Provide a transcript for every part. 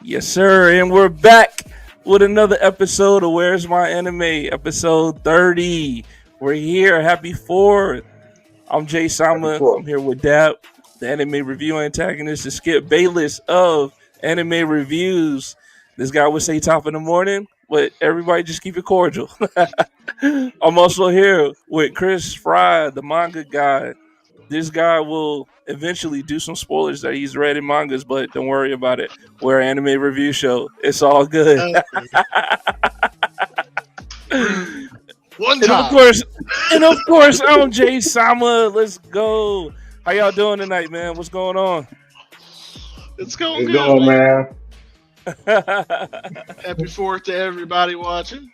Yes, sir. And we're back with another episode of Where's My Anime, episode 30. We're here. Happy 4th. I'm Jay Happy Sama. I'm Fourth. here with Dap, the anime review antagonist, and Skip Bayless of Anime Reviews. This guy would say top of the morning, but everybody just keep it cordial. I'm also here with Chris Fry, the manga guy. This guy will eventually do some spoilers that he's read in mangas, but don't worry about it. We're an anime review show. It's all good. Uh, Rude. One and of time. course, and of course, I'm Jay Sama. Let's go. How y'all doing tonight, man? What's going on? It's going It's good, going, man. man. Happy 4th to everybody watching.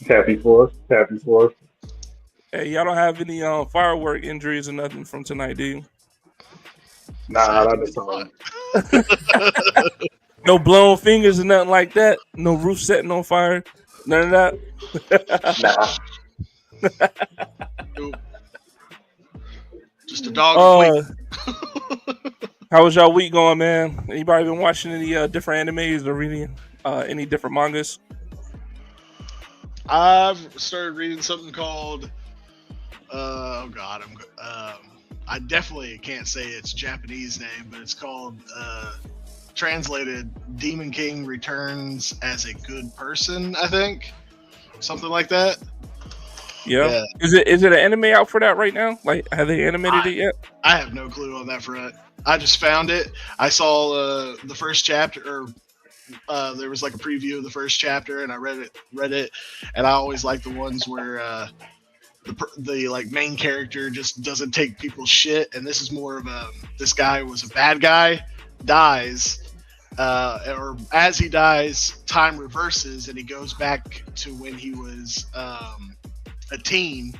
Happy Fourth. Happy Fourth. Hey, y'all don't have any firework injuries or nothing from tonight, do you? Nah, not this time. No blown fingers or nothing like that. No roof setting on fire. None of that. Nah. Nope. Just a dog Uh, how was y'all week going, man? Anybody been watching any different animes or reading any different mangas? I've started reading something called I definitely can't say its Japanese name, but it's called translated Demon King Returns as a Good Person, I think. Something like that. Yeah. Is it an anime out for that right now? Like, have they animated it yet? I have no clue on that front. I just found it. I saw the first chapter, or there was like a preview of the first chapter, and I read it, and I always like the ones where the like main character just doesn't take people's shit, and this is more of this guy was a bad guy, dies, or as he dies, time reverses, and he goes back to when he was a teen,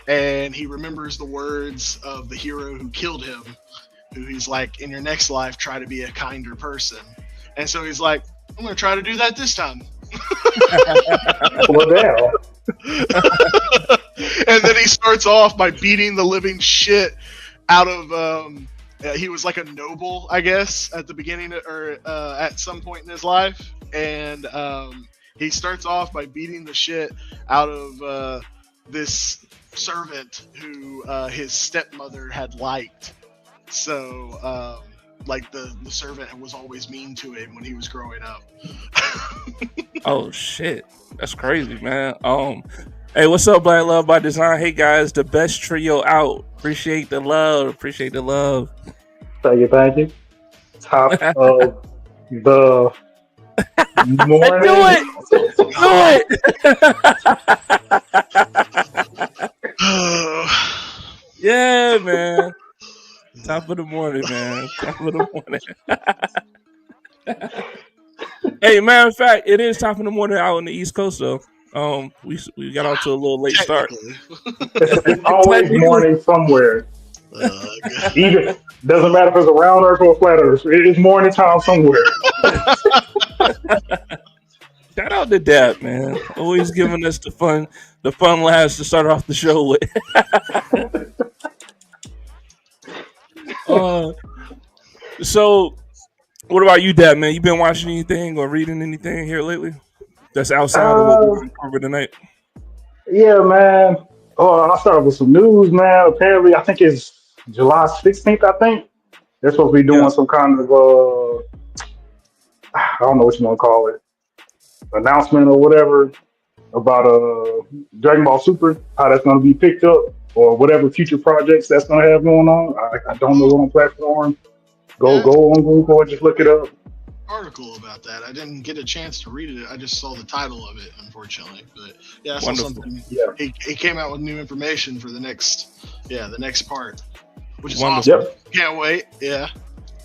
and he remembers the words of the hero who killed him, who he's like, in your next life, try to be a kinder person. And so he's like, I'm going to try to do that this time. What the hell? And then he starts off by beating the living shit out of, he was like a noble, I guess, at the beginning, or at some point in his life. And he starts off by beating the shit out of this servant who his stepmother had liked. So, like the servant was always mean to him when he was growing up. Oh shit, that's crazy, man. Hey, what's up, Black Love by Design? Hey guys, the best trio out. Appreciate the love. Appreciate the love. Thank you. Thank you. Top of the morning. Do it. Do it. Yeah, man. Top of the morning, man. Top of the morning. Hey, matter of fact, it is top of the morning out on the East Coast, though. We got off to a little late start. It's always morning somewhere. Either doesn't matter if it's a round earth or a flat earth. It's morning time somewhere. Shout out to Dap, man. Always giving us the fun laughs to start off the show with. So, what about you, Dad, man? You been watching anything or reading anything here lately that's outside of what we're covering tonight? Yeah, man. Oh, I started with some news, man. Apparently, I think it's July 16th, I think. They're supposed to be doing some kind of, I don't know what you want to call it, announcement or whatever about Dragon Ball Super, how that's going to be picked up, or whatever future projects that's going to have going on. I don't know what on platform. Go on Google and just look it up. Article about that. I didn't get a chance to read it. I just saw the title of it, unfortunately. But yeah, I saw something. Yeah. He came out with new information for the next part, which is Wonderful. awesome. Yep. Can't wait. Yeah.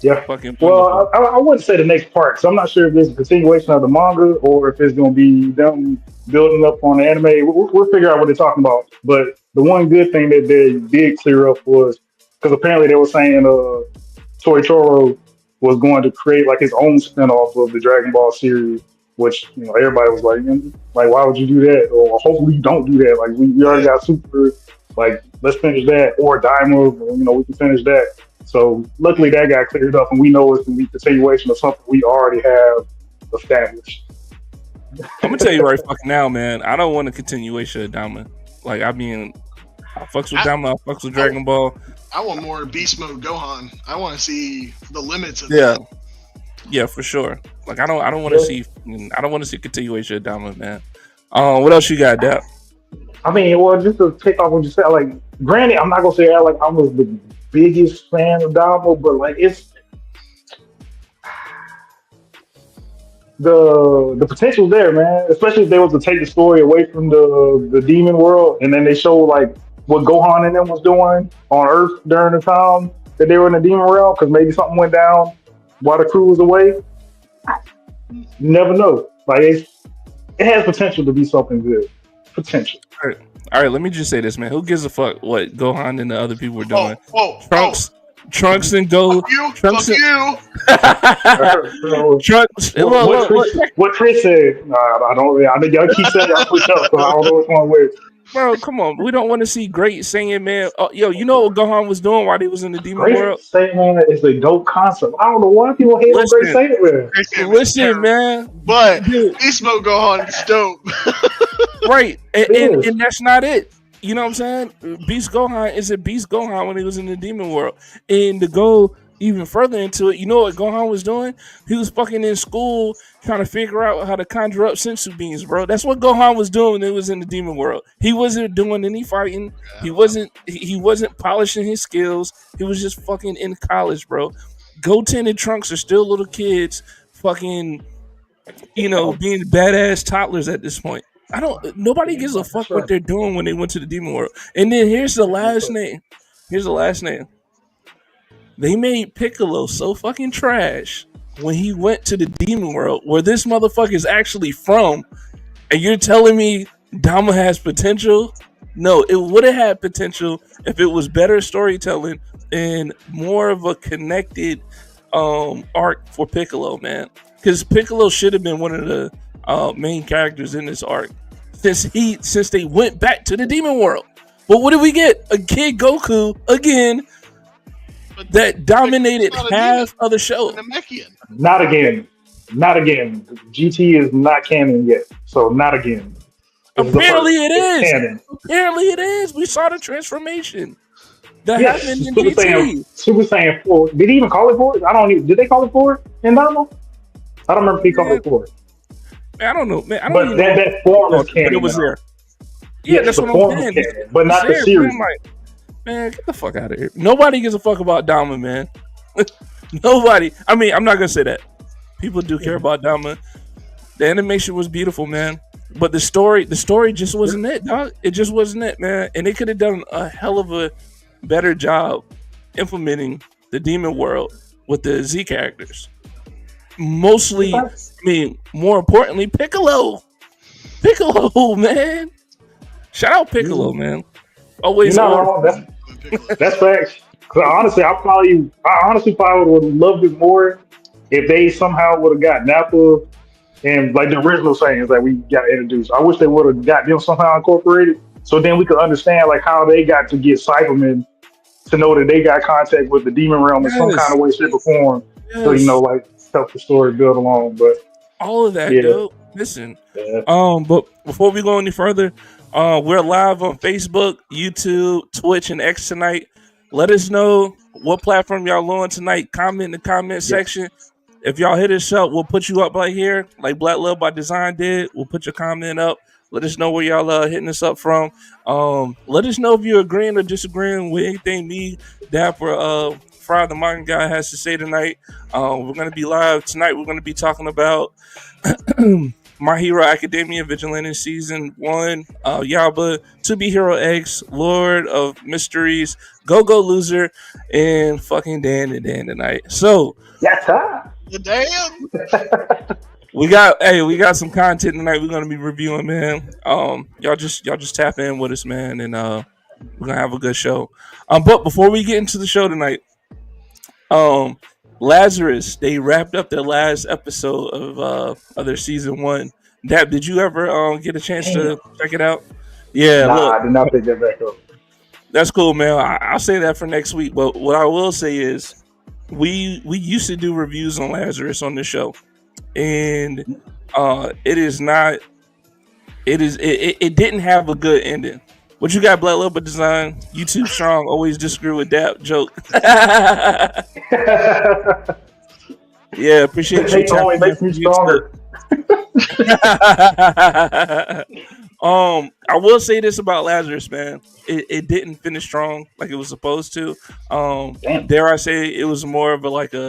Yeah. Fucking Well, I wouldn't say the next part, so I'm not sure if it's a continuation of the manga or if it's going to be them building up on the anime. We'll figure out what they're talking about. But the one good thing that they did clear up was, because apparently they were saying Toichiro was going to create like his own spinoff of the Dragon Ball series, which everybody was like, why would you do that? Or hopefully you don't do that. Like we already got Super. Like let's finish that, or Daima. We can finish that. So luckily that got cleared up, and we know it's going to be a continuation of something we already have established. I'm gonna tell you right fucking now, man. I don't want a continuation of Diamond. Like, I mean, I fucks with I, Diamond. I fucks with I, Dragon Ball. I want more Beast Mode Gohan. I want to see the limits of Yeah, that. yeah, for sure. Like, I don't want to Yeah. see. I don't want to see continuation of Diamond, man. What else you got, Dap? I mean, well, just to take off what you said, like, granted, I'm not gonna say like I was the biggest fan of Damo, but like it's the potential's there, man. Especially if they was to take the story away from the demon world, and then they show like what Gohan and them was doing on Earth during the time that they were in the demon realm, because maybe something went down while the crew was away. You never know. Like it has potential to be something good. Potential. All right, let me just say this, man. Who gives a fuck what Gohan and the other people were doing? Oh, Trunks and Go. fuck you. So, Trunks. what Chris said? I don't. I think y'all keep saying y'all push up, so I don't know which one with. Bro, come on. We don't want to see great singing, man. Oh, yo, you know what Gohan was doing while he was in the demon Great world? Saiyan is a dope concept. I don't know why people hate on Great Listen, Saiyan, man. listen, man. But Dude, Beast Mode Gohan is dope. right. It is. And that's not it. You know what I'm saying? Beast Gohan is a Beast Gohan when he was in the demon world. And to go even further into it, you know what Gohan was doing? He was fucking in school trying to figure out how to conjure up sensu beans, bro. That's what Gohan was doing when he was in the demon world. He wasn't doing any fighting. He wasn't polishing his skills. He was just fucking in college, bro. Goten and Trunks are still little kids, fucking, being badass toddlers at this point. Nobody gives a fuck That's what right. they're doing when they went to the demon world. And then here's the last name. Here's the last name. They made Piccolo so fucking trash when he went to the demon world, where this motherfucker is actually from, and you're telling me Dama has potential? No, it would have had potential if it was better storytelling and more of a connected arc for Piccolo, man. Because Piccolo should have been one of the main characters in this arc since they went back to the demon world. But what did we get? A Kid Goku again But that dominated not a half demon. of the show. Namekian. Not again. Not again. GT is not canon yet, so not again. This is the Apparently first. it It's is. canon. Apparently it is. We saw the transformation that Yes, happened in Super Saiyan. GT. Super Saiyan 4. Did he even call it 4? I don't even. Did they call it 4 in Dama? I don't remember if he called Man, it 4. I don't know, man. I don't But even that, know. that form is But canon. it was now. there. Yeah, Yes, that's the what I'm form is saying. canon, but It's not the there, series. man. Like, man, get the fuck out of here. Nobody gives a fuck about Dama, man. Nobody. I mean, I'm not gonna say that. People do care about Dama. The animation was beautiful, man. But the story just wasn't it, dog. It just wasn't it, man. And they could have done a hell of a better job implementing the demon world with the Z characters. Mostly, I mean, more importantly, Piccolo. Piccolo, man. Shout out Piccolo, man. You're Always not on. wrong. That's facts. Because honestly, I honestly probably would have loved it more if they somehow would have got Nappa and like the original sayings that we got introduced. I wish they would have got them somehow incorporated, so then we could understand like how they got to get Cybermen to know that they got contact with the demon realm in some kind Yes. of way, shape, or form. So Yes. like help the story build along. But All of that, yeah, dude. Listen. yeah. But before we go any further, we're live on Facebook, YouTube, Twitch, and X tonight. Let us know what platform y'all on tonight. Comment in the comment Yes. section. If y'all hit us up, we'll put you up right here, like Black Love by Design did. We'll put your comment up. Let us know where y'all hitting us up from. Let us know if you're agreeing or disagreeing with anything me, Dapper, Fry the Modern Guy has to say tonight. We're gonna be live tonight. We're gonna be talking about My Hero Academia Vigilante Season 1, Yaba, To Be Hero X, Lord of Mysteries, Go Go Loser, and fucking Dan and Dan tonight. So Yatta. Damn. we got some content tonight we're gonna be reviewing, man. Y'all just tap in with us, man, and we're gonna have a good show. But before we get into the show tonight, Lazarus, they wrapped up their last episode of their season 1. Dad, did you ever get a chance Damn. to check it out? Yeah, Nah, look, I did not pick that back up. That's cool, man. I'll say that for next week. But what I will say is, we used to do reviews on Lazarus on the show, and it is not. It didn't have a good ending. What you got, Black Leopard Design? You too strong. Always disagree with that joke. Yeah, appreciate you Hate only tapping in makes from me YouTube. stronger. I will say this about Lazarus, man. It didn't finish strong like it was supposed to. Damn. Dare I say it was more of a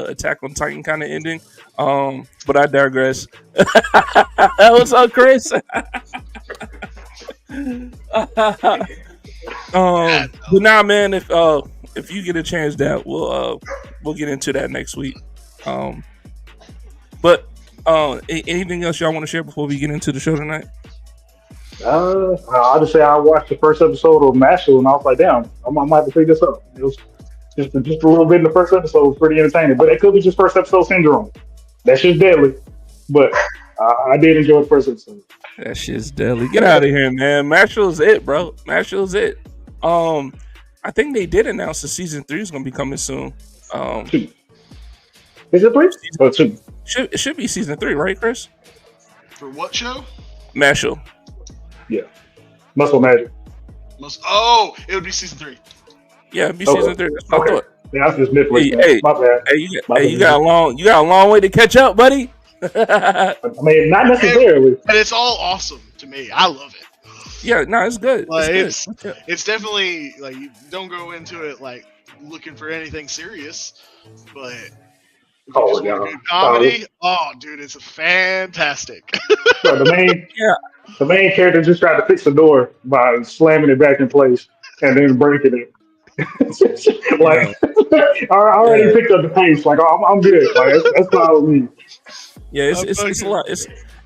Attack on Titan kind of ending. But I digress. What's up, Chris? But nah, man. If you get a chance, that we'll get into that next week. But anything else y'all want to share before we get into the show tonight? I'll just say I watched the first episode of Mashal and I was like, damn, I might have to pick this up. It was just a little bit in the first episode was pretty entertaining, but it could be just first episode syndrome. That shit's deadly, but I did enjoy the first episode. That shit's deadly. Get out of here, man. Marshall's it, bro. Marshall's it. I think they did announce the season 3 is gonna be coming soon. Two. Is it 3? Oh, 2. It should be season 3, right, Chris? For what show? Marshall. Yeah. Muscle Magic. It would be season 3. Yeah, it'd be season 3. That's what I thought. Yeah, I just missed it. Hey, My bad. You got a long way to catch up, buddy. I mean, not necessarily. And it's all awesome to me. I love it. Yeah, no, it's good. Like, it's good. it's definitely like you don't go into it like looking for anything serious, but if you just want a good comedy, dude, it's fantastic. So the main character just tried to fix the door by slamming it back in place and then breaking it. Like I already picked up the pace. Like I'm good. Like that's fine with me. Yeah, it's a lot.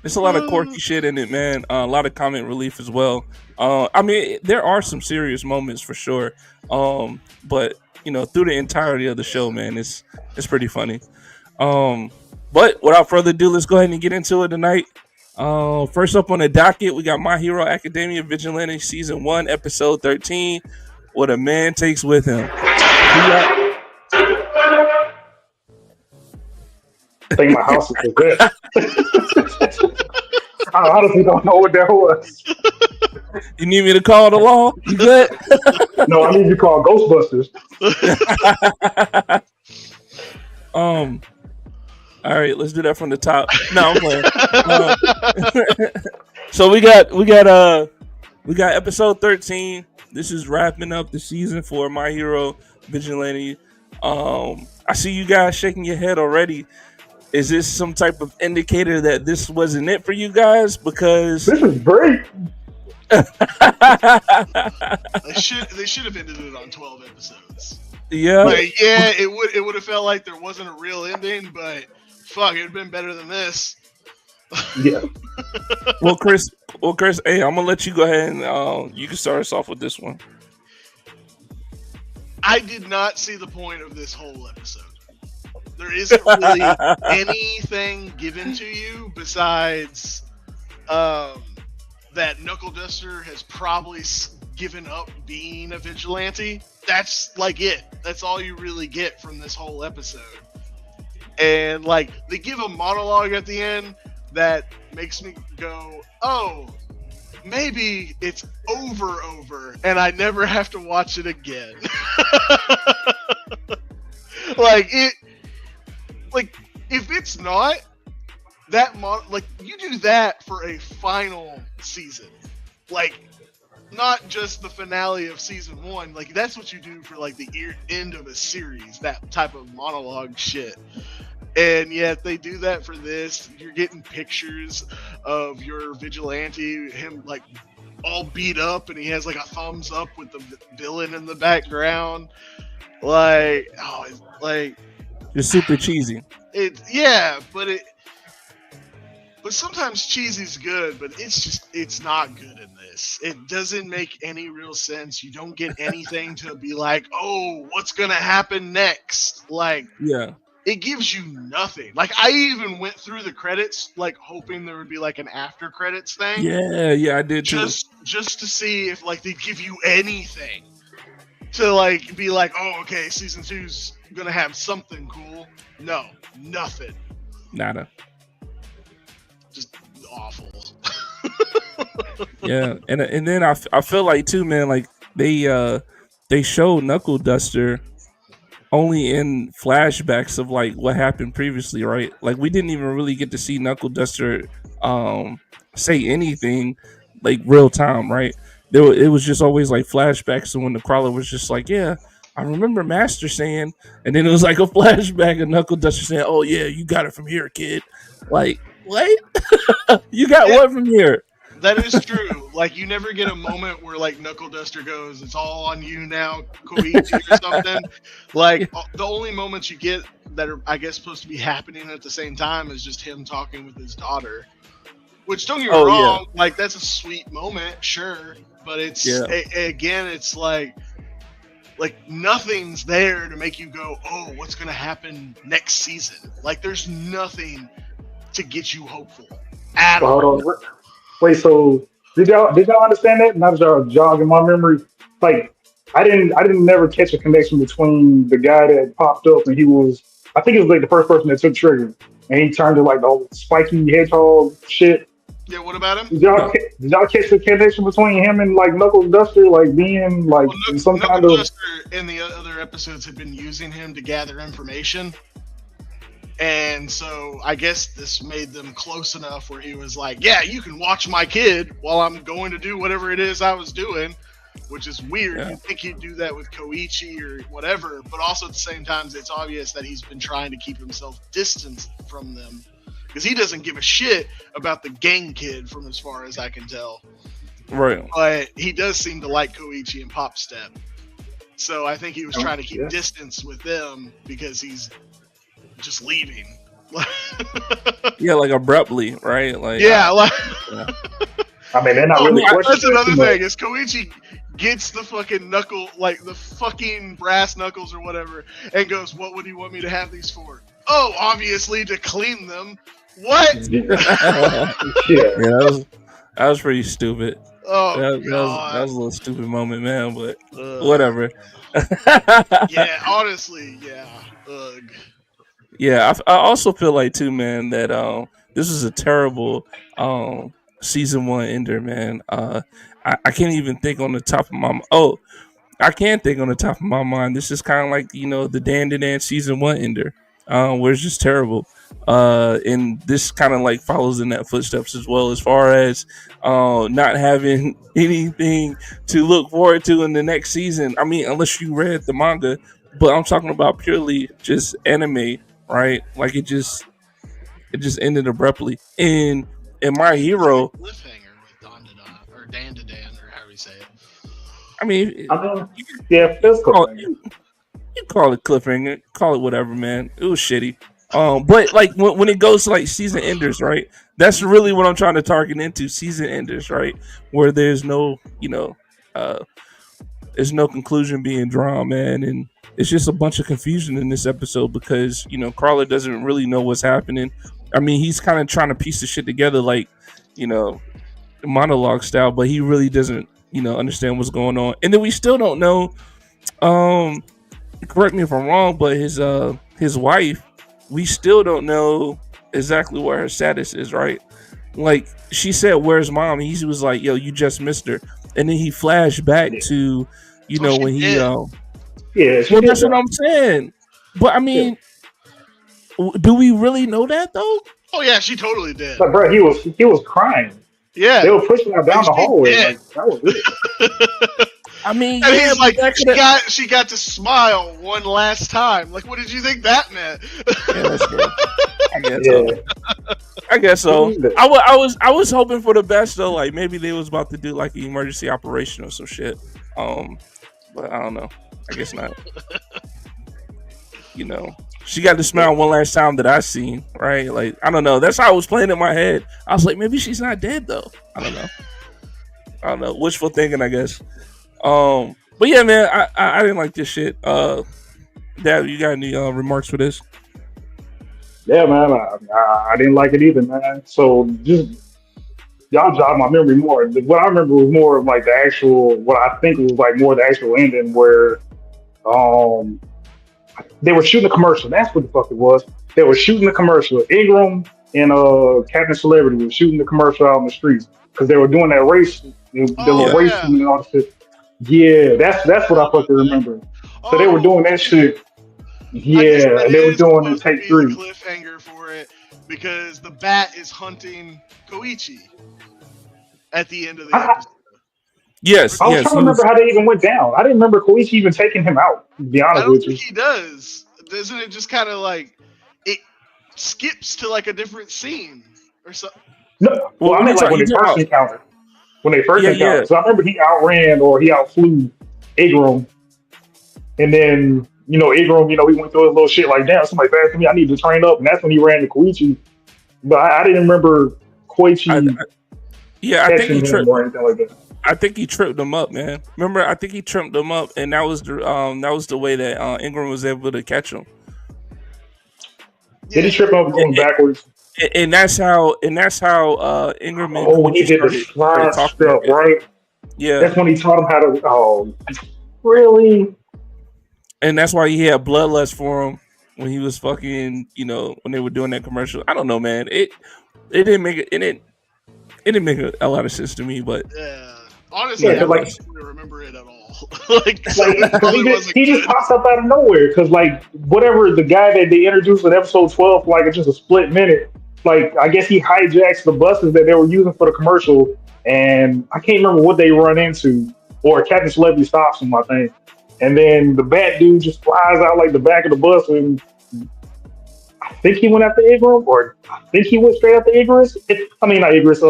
It's a lot of quirky shit in it, man. A lot of comic relief as well. I mean, there are some serious moments for sure. But through the entirety of the show, man, it's pretty funny. But without further ado, let's go ahead and get into it tonight. First up on the docket, we got My Hero Academia Vigilante Season 1, Episode 13, What a Man Takes With Him. I think my house is good. I honestly don't know what that was. You need me to call the law? You good? No, I need you to call Ghostbusters. All right, let's do that from the top. No, I'm playing. So we got episode 13. This is wrapping up the season for My Hero Vigilante. I see you guys shaking your head already. Is this some type of indicator that this wasn't it for you guys? Because this is great. They should have ended it on 12 episodes. Yeah. Like, yeah, it would have felt like there wasn't a real ending, but fuck, it'd been better than this. Yeah. Well, Chris, hey, I'm gonna let you go ahead and you can start us off with this one. I did not see the point of this whole episode. There isn't really anything given to you besides that Knuckle Duster has probably given up being a vigilante. That's like it. That's all you really get from this whole episode. And like they give a monologue at the end that makes me go, oh, maybe it's over, and I never have to watch it again. Like if it's not that you do that for a final season, like not just the finale of season 1. Like that's what you do for like the end of a series, that type of monologue shit. And yet they do that for this. You're getting pictures of your vigilante, him like all beat up, and he has like a thumbs up with the villain in the background. Like, it's like it's super cheesy. But sometimes cheesy's good, but it's not good in this. It doesn't make any real sense. You don't get anything to be like, oh, what's gonna happen next? Like, yeah. It gives you nothing. Like, I even went through the credits, like, hoping there would be, like, an after credits thing. Yeah, I did too. Just to see if, like, they'd give you anything. to like be like, oh, okay, season 2's gonna have something cool. No, nothing. Nada. Just awful. Yeah, and then I feel like too, man. Like they showed Knuckle Duster only in flashbacks of like what happened previously, right? Like we didn't even really get to see Knuckle Duster say anything like real time, right? It was just always like flashbacks. And when the crawler was just like, yeah, I remember Master saying, and then it was like a flashback of Knuckle Duster saying, oh yeah, you got it from here, kid. Like what? You got Yeah, what from here? that is true. Like you never get a moment where like Knuckle Duster goes, "It's all on you now, Koichi" or something. Like the only moments you get that are, I guess, supposed to be happening at the same time is just him talking with his daughter. Which, don't get me Oh yeah, wrong, like that's a sweet moment, sure, but it's yeah. again, it's like nothing's there to make you go, "Oh, what's gonna happen next season?" Like there's nothing to get you hopeful at Well, all. hold on. Wait, so did y'all understand that? Now that y'all jogging my memory, like I didn't never catch a connection between the guy that popped up and he was, I think it was like the first person that took trigger and he turned to like the old spiky hedgehog shit. Yeah, what about him? Did y'all catch the connection between him and like Knuckles Duster like being like Well, in some Knuckle kind of Duster in the other episodes had been using him to gather information. And so I guess this made them close enough where he was like, yeah, you can watch my kid while I'm going to do whatever it is I was doing, which is weird. Yeah. You'd think he'd do that with Koichi or whatever, but also at the same time, it's obvious that he's been trying to keep himself distanced from them because he doesn't give a shit about the gang kid from as far as I can tell. Right. But he does seem to like Koichi and Pop Step. So I think he was trying to keep yeah. distance with them because he's just leaving. Yeah, like abruptly, right? Like Yeah, like yeah. I mean they're not oh, really that's questioning another it, but thing is Koichi gets the fucking knuckle, like the fucking brass knuckles or whatever, and goes, "What would you want me to have these for?" Oh, obviously to clean them. What? yeah. Yeah, that was pretty stupid. Oh That god. was a little stupid moment, man. But Ugh. whatever. Yeah, honestly, yeah. Ugh. Yeah, I also feel like too, man, that this is a terrible season one ender, man. I can't even think on the top of my I can think on the top of my mind. This is kind of like the Dan to Dan season one ender, where it's just terrible. And this kind of like follows in that footsteps as well, as far as not having anything to look forward to in the next season. I mean, unless you read the manga, but I'm talking about purely just anime, right? Like it just ended abruptly. And I My mean, it's like Hero, a cliffhanger with Don to Don, or Dan to Dan, or however you say it. I mean, I mean, you can, yeah, you can physical call it, thing. you call it cliffhanger, call it whatever, man. It was shitty. But like when it goes to like season enders, right? That's really what I'm trying to target into season enders, right? Where there's no, uh, there's no conclusion being drawn, man, and it's just a bunch of confusion in this episode because Crawler doesn't really know what's happening. I mean, he's kind of trying to piece the shit together, like you know, monologue style, but he really doesn't, understand what's going on. And then we still don't know. Um, Correct me if I'm wrong, but his wife, we still don't know exactly where her status is, right? Like she said, "Where's mom?" He was like, "Yo, you just missed her," and then he flashed back Yeah, to, Oh, she when he did. yeah, she well, did that's what that. I'm saying. But I Yeah. mean, do we really know that though? Oh yeah, she totally did. But bro, he was crying. They Yeah, were pushing her like down the she hallway. did. Like that was it. I mean, And yeah, he's but like, that she could have. got to smile one last time. Like, what did you think that meant? Yeah, that's true. I guess so. Yeah. I guess so. Believe it. I was hoping for the best though. Like maybe they was about to do like an emergency operation or some shit. Um, but I don't know. I guess not. She got to Yeah. smile one last time that I seen. Right? Like I don't know. That's how I was playing in my head. I was like, maybe she's not dead though. I don't know. I don't know. Wishful thinking, I guess. But yeah, man, I didn't like this shit. Dad, you got any remarks for this? Yeah, man. I didn't like it either, man. So just y'all jog my memory more. What I remember was more of like the actual, what I think was like more the actual ending where Um, they were shooting a commercial. That's what the fuck it was. They were shooting a commercial. Ingram and Captain Celebrity were shooting the commercial out in the streets because they were doing that race, the little Oh Yeah. race yeah, scene and all the shit. Yeah, that's what I forgot about fucking that. remember. So they were Oh, doing that shit. I guess Yeah, that and they were is doing it in supposed to take be the three. cliffhanger for it because the bat is hunting Koichi at the end of the I, episode. Yes, I was yes, trying to he remember was. how they even went down. I didn't remember Koichi even taking him out. To be I honest don't with think you. he does. Doesn't it just kind of like it skips to like a different scene or something? No, Well, well, I what are you meant like talking? when You they talking first about? encountered. When they first Yeah, yeah. encountered. So I remember he outran or he outflew Igrum. And then, Igrum, he went through a little shit like, damn, somebody faster me. I need to train up. And that's when he ran to Koichi. But I didn't remember I, Koichi I, yeah, I think he catching him tripped. or anything like that. I think he tripped him up, man. Remember, I think he tripped him up, and that was the way that Ingram was able to catch him. Did he Yeah, trip up going And, backwards? and that's how Ingram and Oh, when he Koichi did the started slide talking step, again. right? Yeah, That's when he taught him how to. Oh, really? and that's why he had bloodlust for him when he was fucking, when they were doing that commercial. I don't know, man. It didn't make it didn't make a lot of sense to me, but yeah. Yeah, Honestly, I because don't nonetheless, really remember it at all. Like, so like it because probably wasn't he just good. pops up out of nowhere. Because like whatever the guy that they introduced in episode 12, like it's just a split minute. Like I guess he hijacks the buses that they were using for the commercial, and I can't remember what they run into, or Captain Celebrity stops him, I think, and then the bat dude just flies out like the back of the bus, and I think he went after Igor, or I think he went straight after Igorus. I mean not Igorus,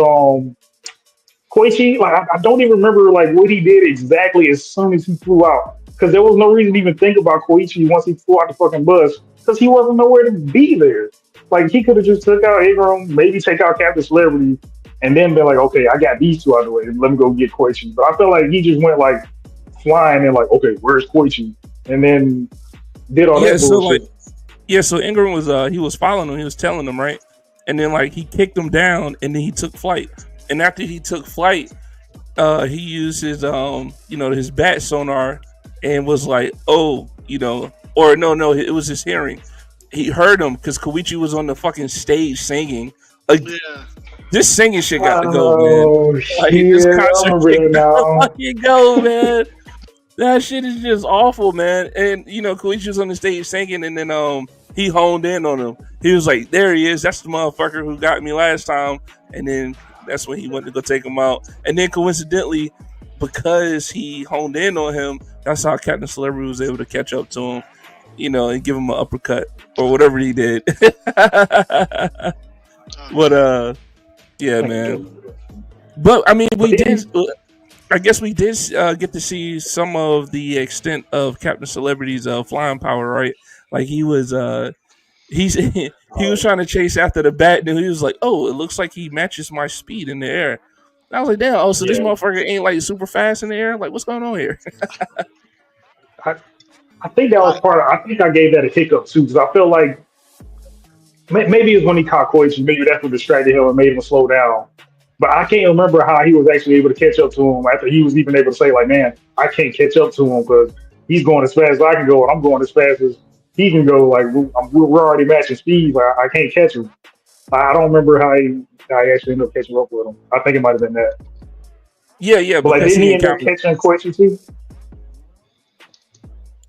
Koichi, like I don't even remember like what he did exactly as soon as he flew out. Because there was no reason to even think about Koichi once he flew out the fucking bus. Because he wasn't nowhere to be there. Like he could have just took out Ingram, maybe take out Captain Celebrity, and then been like, okay, I got these two out of the way. Let me go get Koichi. But I feel like he just went like flying and like, okay, where's Koichi? And then did all yeah. that So like, bullshit. yeah. So Ingram was he was following him. He was telling him, right, and then like he kicked him down, and then he took flight. And after he took flight, he used his his bat sonar and was like, oh, or no, it was his hearing. He heard him because Koichi was on the fucking stage singing. Like Yeah. this singing shit got to go, man. Oh Like this shit, I concert remember shit that got to now. fucking go, man. That shit is just awful, man. And Koichi was on the stage singing, and then he honed in on him. He was like, "There he is. That's the motherfucker who got me last time." And then that's when he went to go take him out. And then coincidentally, because he honed in on him, that's how Captain Celebrity was able to catch up to him, and give him an uppercut or whatever he did. But Okay. yeah, man. But I mean, But we did. then I guess we did get to see some of the extent of Captain Celebrity's flying power, right? Like he's he was trying to chase after the bat, and he was like, "Oh, it looks like he matches my speed in the air." And I was like, "Damn! Oh, so this yeah, motherfucker ain't like super fast in the air? Like, what's going on here?" I, I think that I, was part of. I think I gave that a hiccup too because I feel like maybe it's when he caught Koichi. Maybe that's what distracted him and made him slow down. But I can't remember how he was actually able to catch up to him after he was even able to say, like, man, I can't catch up to him because he's going as fast as I can go and I'm going as fast as he can go. Like, we're already matching speeds. I can't catch him. I don't remember how he actually ended up catching up with him. I think it might have been that. Yeah, yeah, But, like, because didn't he he end up encountered. catching Koichi too?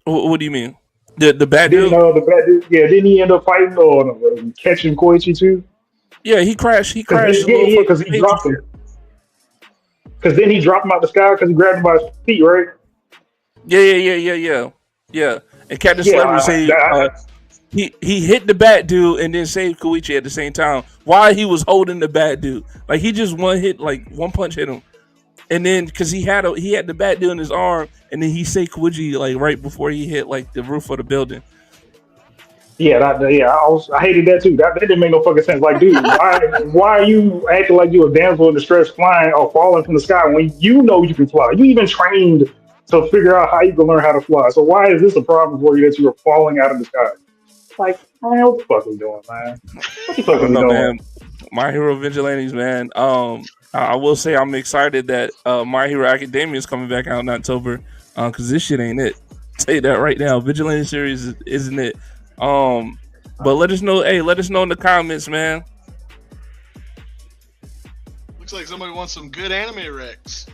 What do you mean? The bat Didn't dude? the bad dude, yeah, didn't he end up fighting or no, catching Koichi too? Yeah, he crashed. He Because crashed a yeah, little yeah, fucking because he stage dropped him. here. Because then he dropped him out the sky because he grabbed him by his feet, right? Yeah. Yeah. And Captain Yeah, Celebrity say he hit the bat dude and then saved Koichi at the same time while he was holding the bat dude. Like he just one hit, like one punch hit him, and then because he had the bat dude in his arm, and then he saved Koichi like right before he hit like the roof of the building. yeah, I hated that too. That didn't make no fucking sense. Like, dude, why are you acting like you a damsel in distress flying or falling from the sky when you know you can fly? You even trained to figure out how you can learn how to fly. So why is this a problem for you that you are falling out of the sky? Like, man, what the fuck are we doing, man? What the I fuck are don't we know, doing? man. My Hero Vigilantes, man. I will say I'm excited that My Hero Academia is coming back out in October. Because this shit ain't it. Say that right now. Vigilante series, isn't it? But let us know. Hey, let us know in the comments, man. Looks like somebody wants some good anime Rex.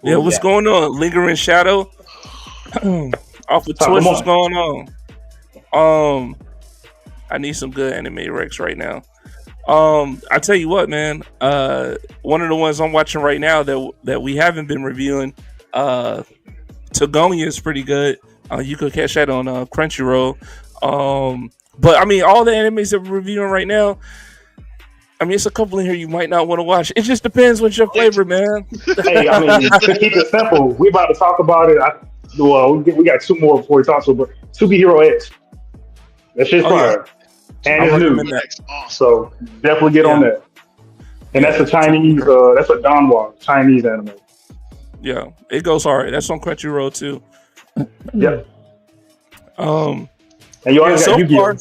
Yeah, Ooh, what's going on? Lingering Shadow off of Top of the Twitch. What's morning. going on? I need some good anime Rex right now. I tell you what, man. One of the ones I'm watching right now that we haven't been reviewing, Tagonia is pretty good. You could catch that on Crunchyroll. But I mean, all the animes that we're reviewing right now, I mean, it's a couple in here you might not want to watch. It just depends what's your flavor, man. Hey, I mean, to keep it simple, we about to talk about it. Well, we got two more before we talk to, but Superhero X. That shit's Oh yeah, fire, and I it's new, recommend that. Rex, awesome. so definitely get on Yeah, that. And that's yeah, a Chinese, that's a Donghua Chinese anime. yeah. It goes hard. That's on Crunchyroll too. Yep. Um, And you yeah. always got So far, Yu-Gi-Oh.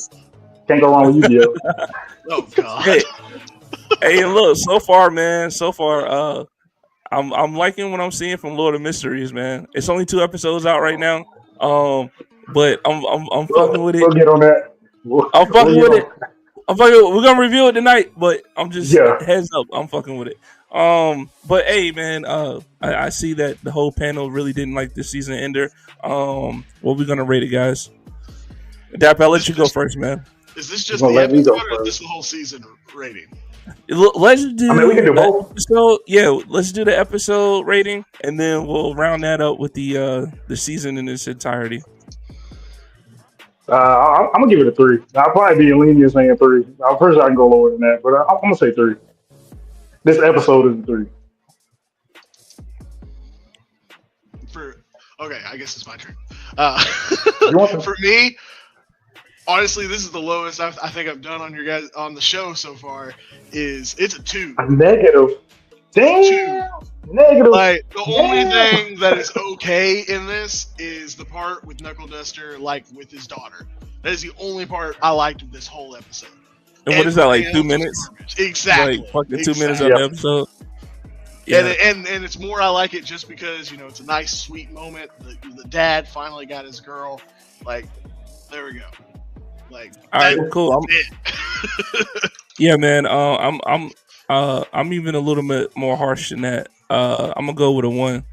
Can't go wrong with Yu-Gi-Oh. Oh God. hey, hey, and look. So far, man. So far, I'm liking what I'm seeing from Lord of Mysteries, man. It's only 2 episodes out right now. But I'm fucking with it. We'll get on that. I'm We'll fucking get with on. it. We're gonna review it tonight, but I'm just Yeah. heads up. I'm fucking with it. But hey, man, I see that the whole panel really didn't like this season ender. What we gonna rate it, guys? Dap, I'll Is let this you go just first, man. is this You're just gonna the let me episode go or is this first. the whole season rating? Let's I mean, we can do do an both. episode. Yeah, let's do the episode rating, and then we'll round that up with the season in its entirety. I'm gonna give it a 3. I'll probably be lenient saying 3. I'm pretty sure I can go lower than that, but I'm gonna say 3. This episode is a 3. For okay, I guess it's my turn. Uh, You want to? for me, honestly, this is the lowest I think I've done on your guys on the show so far. It's a 2. A negative. Two. Damn. Negative. Like the only Damn. thing that is okay in this is the part with Knuckle Duster, like with his daughter. That is the only part I liked of this whole episode. And what is that, like Everything 2 else was minutes? garbage. Like Exactly. fucking 2 minutes out Exactly. the Yep. episode. And, Yeah. and it's more I like it just because it's a nice sweet moment. The dad finally got his girl. Like there we go. Like All right, that's cool. it. Yeah, man. I'm even a little bit more harsh than that. I'm gonna go with a 1.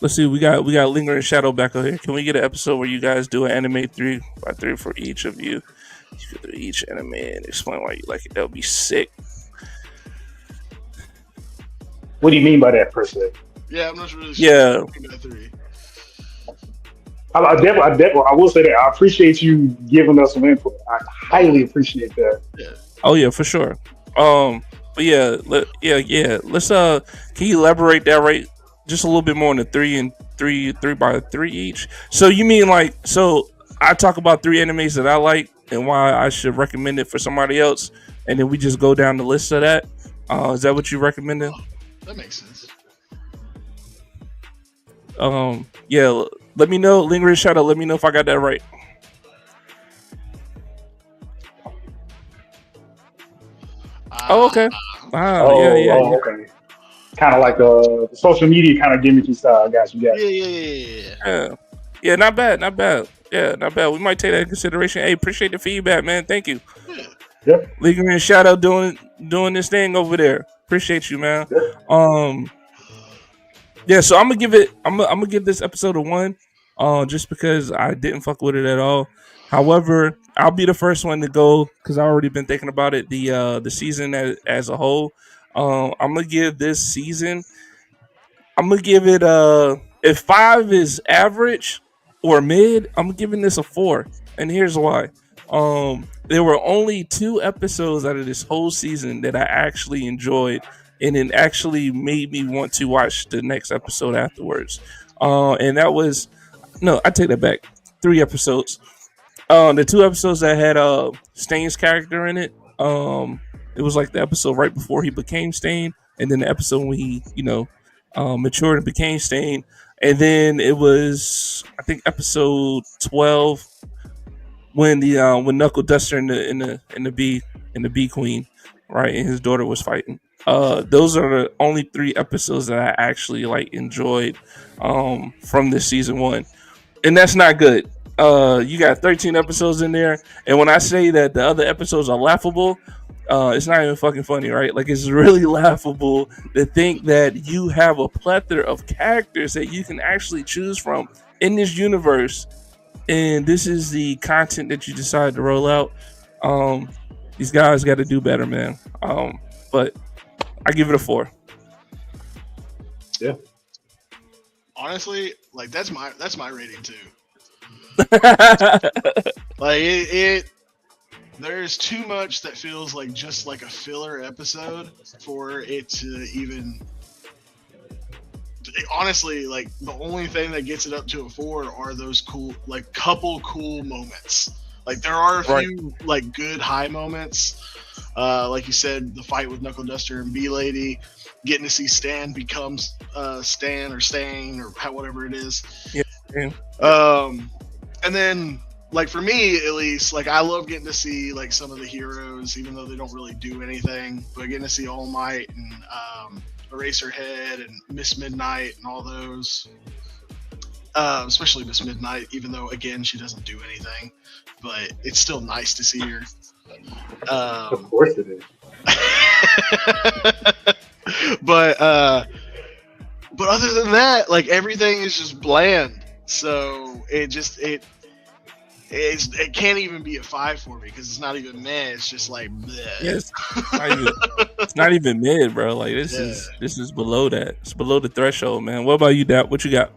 Let's see. We got Lingering Shadow back over here. Can we get an episode where you guys do an anime 3x3 for each of you? You could do each anime and explain why you like it. That would be sick. What do you mean by that, per se? Yeah, I'm not really sure. Yeah. That 3. I will say that I appreciate you giving us some input. I highly appreciate that. Yeah. Oh yeah, for sure. But yeah, yeah. Let's can you elaborate that right just a little bit more on the 3x3 each? So you mean like I talk about 3 animes that I like and why I should recommend it for somebody else, and then we just go down the list of that. Is that what you recommended? That makes sense. Yeah. Let me know, Lingering Shadow. Let me know if I got that right. Oh, okay. Yeah. Okay. Kind of like social media kind of gimmicky style. I got you. Yeah, not bad. Yeah, not bad. We might take that into consideration. Hey, appreciate the feedback, man. Thank you. Yeah. Yep. Lingering Shadow doing this thing over there. Appreciate you, man. Yep. Yeah, so I'm gonna give this episode a 1, just because I didn't fuck with it at all. However, I'll be the first one to go because I already been thinking about it. The season as a whole, I'm gonna give this season. I'm gonna give it if 5 is average or mid, I'm giving this a 4, and here's why. There were only 2 episodes out of this whole season that I actually enjoyed, and it actually made me want to watch the next episode afterwards. And that was no, I take that back. 3 episodes. The 2 episodes that had Stain's character in it. It was like the episode right before he became Stain, and then the episode when he, matured and became Stain, and then it was I think episode 12 when when Knuckle Duster and the Bee Queen, right, and his daughter was fighting. Those are the only 3 episodes that I actually like enjoyed from this season 1, and that's not good. You got 13 episodes in there, and when I say that the other episodes are laughable, it's not even fucking funny, right? Like, it's really laughable to think that you have a plethora of characters that you can actually choose from in this universe, and this is the content that you decide to roll out. Um, these guys got to do better, man. But I give it a 4. Yeah. Honestly, like that's my rating too. Yeah, Like it there's too much that feels like just like a filler episode for it to even. Honestly, like the only thing that gets it up to a 4 are those cool, like couple cool moments. Like there are a right. few like good high moments. Like you said, the fight with Knuckle Duster and B Lady, getting to see Stan becomes Stan or Stain or whatever it is. Yeah. And then like for me at least, like I love getting to see like some of the heroes, even though they don't really do anything. But getting to see All Might and Eraserhead and Miss Midnight and all those, especially Miss Midnight, even though again she doesn't do anything, but it's still nice to see her. Of course it is. But other than that, like everything is just bland. So it can't even be a 5 for me because it's not even meh. It's just like bleh. Yes. It's not even mid, bro. Like this Yeah. is below that. It's below the threshold, man. What about you, Dap? What you got?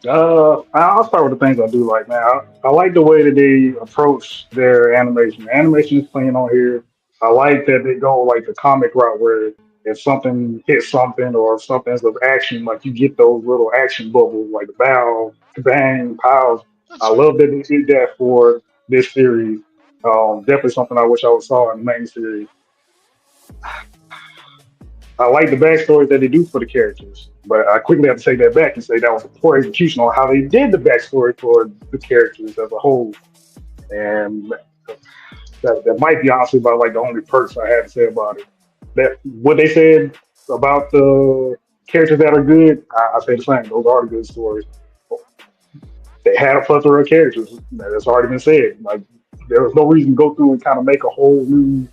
I'll start with the things I do like, man. I like the way that they approach their animation. The animation is clean on here. I like that they go like the comic route where if something hits something or if something's of action, like you get those little action bubbles, like the bow, bang, pows. That's I fair. love that they did that for this series. Definitely something I wish I saw in the main series. I like the backstories that they do for the characters, but I quickly have to take that back and say that was a poor execution on how they did the backstory for the characters as a whole. And that might be honestly about like the only perks I have to say about it. That what they said about the characters that are good, I say the same. Those are the good stories. They had a plethora of characters. That's already been said. Like there was no reason to go through and kind of make a whole new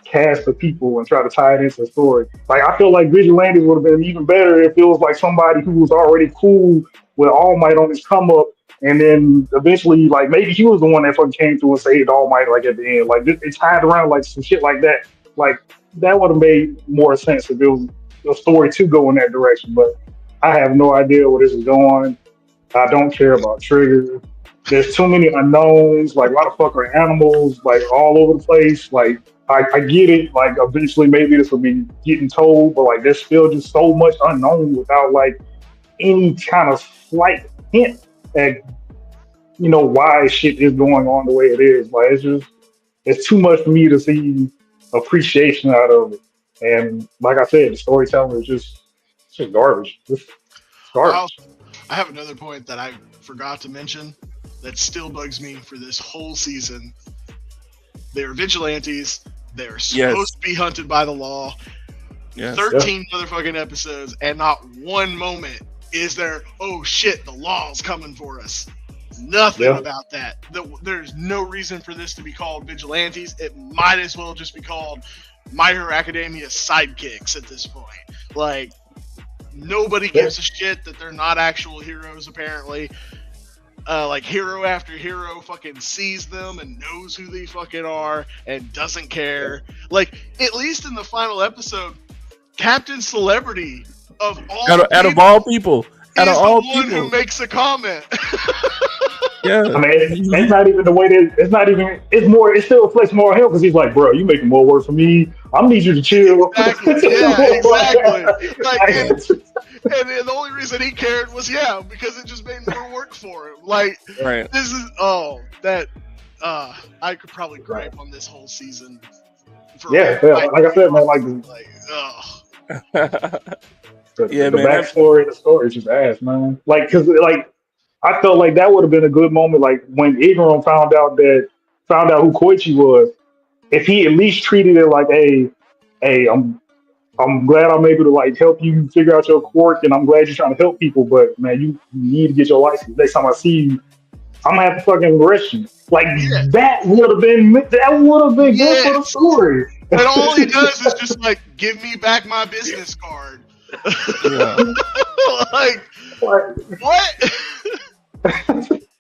cast of people and try to tie it into the story. Like I feel like Vigilantes would have been even better if it was like somebody who was already cool with All Might on his come up, and then eventually like maybe he was the one that fucking came through and saved All Might like at the end. Like it tied around like some shit like that. Like that would have made more sense if it was a story to go in that direction. But I have no idea where this is going. I don't care about Trigger. There's too many unknowns. Like, why the fuck are animals like all over the place? Like, I get it. Like, eventually, maybe this will be getting told, but like, there's still just so much unknown without like any kind of slight hint at why shit is going on the way it is. Like, it's too much for me to see appreciation out of it. And like I said, the storytelling is just garbage. Just I'll, garbage. I have another point that I forgot to mention that still bugs me for this whole season. They're vigilantes. They're supposed to be hunted by the law. Yes. 13 motherfucking episodes, and not one moment is there, oh shit, the law's coming for us. Nothing about that. There's no reason for this to be called vigilantes. It might as well just be called My Hero Academia sidekicks at this point. Like, nobody gives a shit that they're not actual heroes, apparently. Like, hero after hero fucking sees them and knows who they fucking are and doesn't care. Like, at least in the final episode, Captain Celebrity of all out of all people, out of all one people, who makes a comment. yeah. I mean, it's not even the way that it's not even. It's more. It still reflects more on him because he's like, bro, you making more work for me. I need you to chill. Exactly. Yeah, exactly. Like, and the only reason he cared was because it just made more work for him. Like, Right. this is I could probably gripe on this whole season. Yeah, like I said, man, like Yeah, the man. backstory of the story is just ass, man. Like, cause like I felt like that would have been a good moment, like when Igor found out who Koichi was. If he at least treated it like, hey, I'm glad I'm able to like help you figure out your quirk, and I'm glad you're trying to help people. But man, you need to get your license. Next time I see you, I'm gonna have to fucking arrest you. Like Yeah. that would have been good for the Yes. story. And all he does is just like give me back my business card. Yeah. Like Like, what?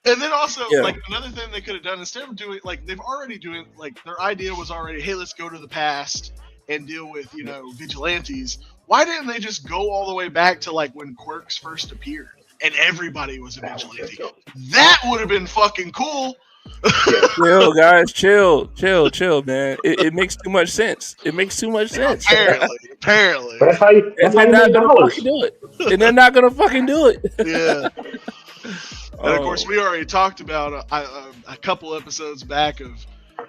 And then also, Yeah. like another thing they could have done instead of doing like they've already doing like their idea was already, hey, let's go to the past and deal with vigilantes. Why didn't they just go all the way back to like when quirks first appeared and everybody was a vigilante? That would have been fucking cool. Chill, guys. Chill, man. It makes too much sense. It makes too much sense. Apparently. But And they're you not make gonna dollars. fucking do it. And they're not gonna fucking do it. Yeah. And of course, we already talked about a couple episodes back of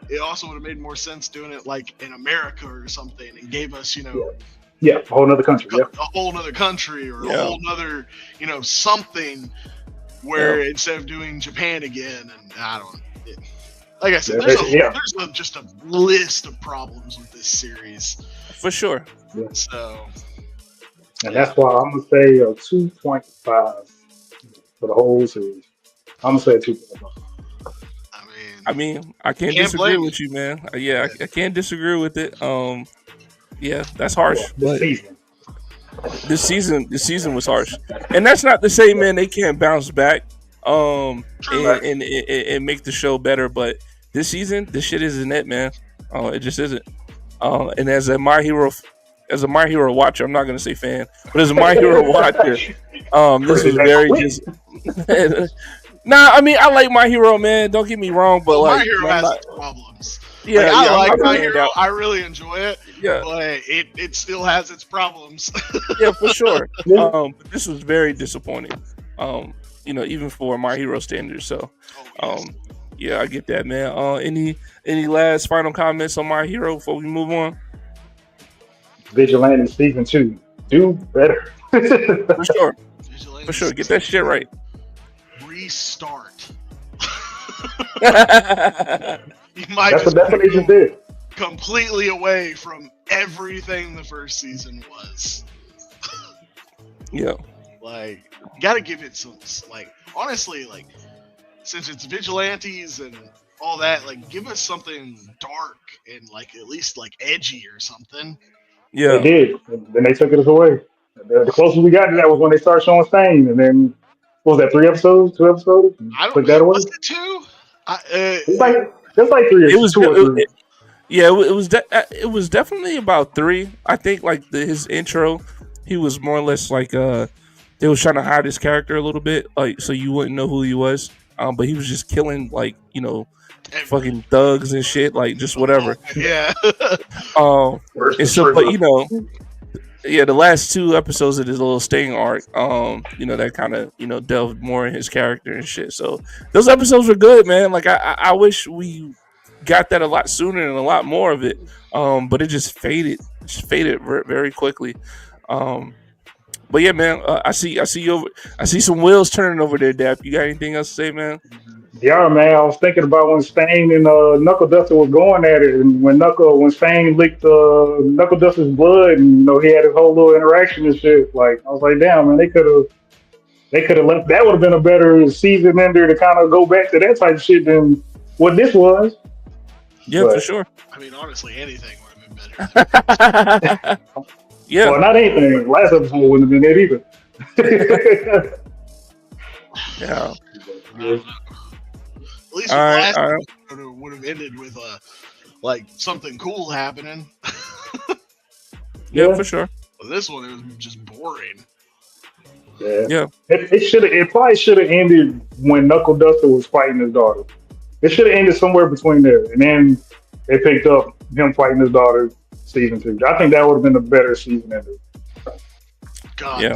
it also would have made more sense doing it like in America or something and gave us, Yeah, a whole other country. Yeah. a whole nother country or Yeah. a whole nother, something where instead of doing Japan again, and I don't. Like I said, there's just a list of problems with this series. For sure. Yeah. So, And that's why I'm gonna say a 2.5 for the whole series. I'm gonna say a 2.5. I mean, I can't disagree with you, man. Yeah, I can't disagree with it. Yeah, that's harsh. Yeah, This season was harsh, and that's not to say, man, they can't bounce back, and make the show better. But this season, this shit isn't it, man. It just isn't. And as a My Hero watcher, I'm not gonna say fan, but as a My Hero watcher, this is very just. Nah, I mean, I like My Hero, man. Don't get me wrong, but My like, Hero has problems. Yeah, I like My Hero. I really enjoy it. Yeah, but it still has its problems. Yeah, for sure. But this was very disappointing. Even for My Hero standards. So, yeah, I get that, man. Any last final comments on My Hero before we move on? Vigilante season 2, do better. For sure. For sure, get that shit right. Restart. You might That's just what they just did. Completely away from everything the first season was. Yeah. Like, you gotta give it some, like, honestly, like, since it's vigilantes and all that, like, give us something dark and, like, at least, like, edgy or something. They Yeah. did. Then they took it away. The closest we got to that was when they started showing Stain, and then, what was that, 3 episodes? 2 episodes? I don't took that away? Was it 2? It's like 3 It was 2 or 3. Yeah, it was definitely about 3. I think like his intro, he was more or less like they was trying to hide his character a little bit, like so you wouldn't know who he was. But he was just killing like fucking thugs and shit, like just whatever. Yeah. And so, but the last 2 episodes of this little Sting arc, that kind of delved more in his character and shit. So those episodes were good, man. Like I wish we got that a lot sooner and a lot more of it, but it just faded very quickly. But yeah, man, I see some wheels turning over there, Dap. You got anything else to say, man? Yeah, man. I was thinking about when Stain and Knuckle Duster was going at it, and when Stain licked Knuckle Duster's blood, and he had his whole little interaction and shit. Like I was like, damn, man, they could have left. That would have been a better season ender to kind of go back to that type of shit than what this was. Yeah, but, for sure. I mean, honestly, anything would have been better. Yeah. Well, not anything. Last episode wouldn't have been it either. Yeah. At least last episode would have ended with like something cool happening. Yeah, for sure. But this one, it was just boring. Yeah. It probably should have ended when Knuckle Duster was fighting his daughter. It should have ended somewhere between there, and then they picked up him fighting his daughter. Season 2. I think that would have been a better season ender. God, yeah.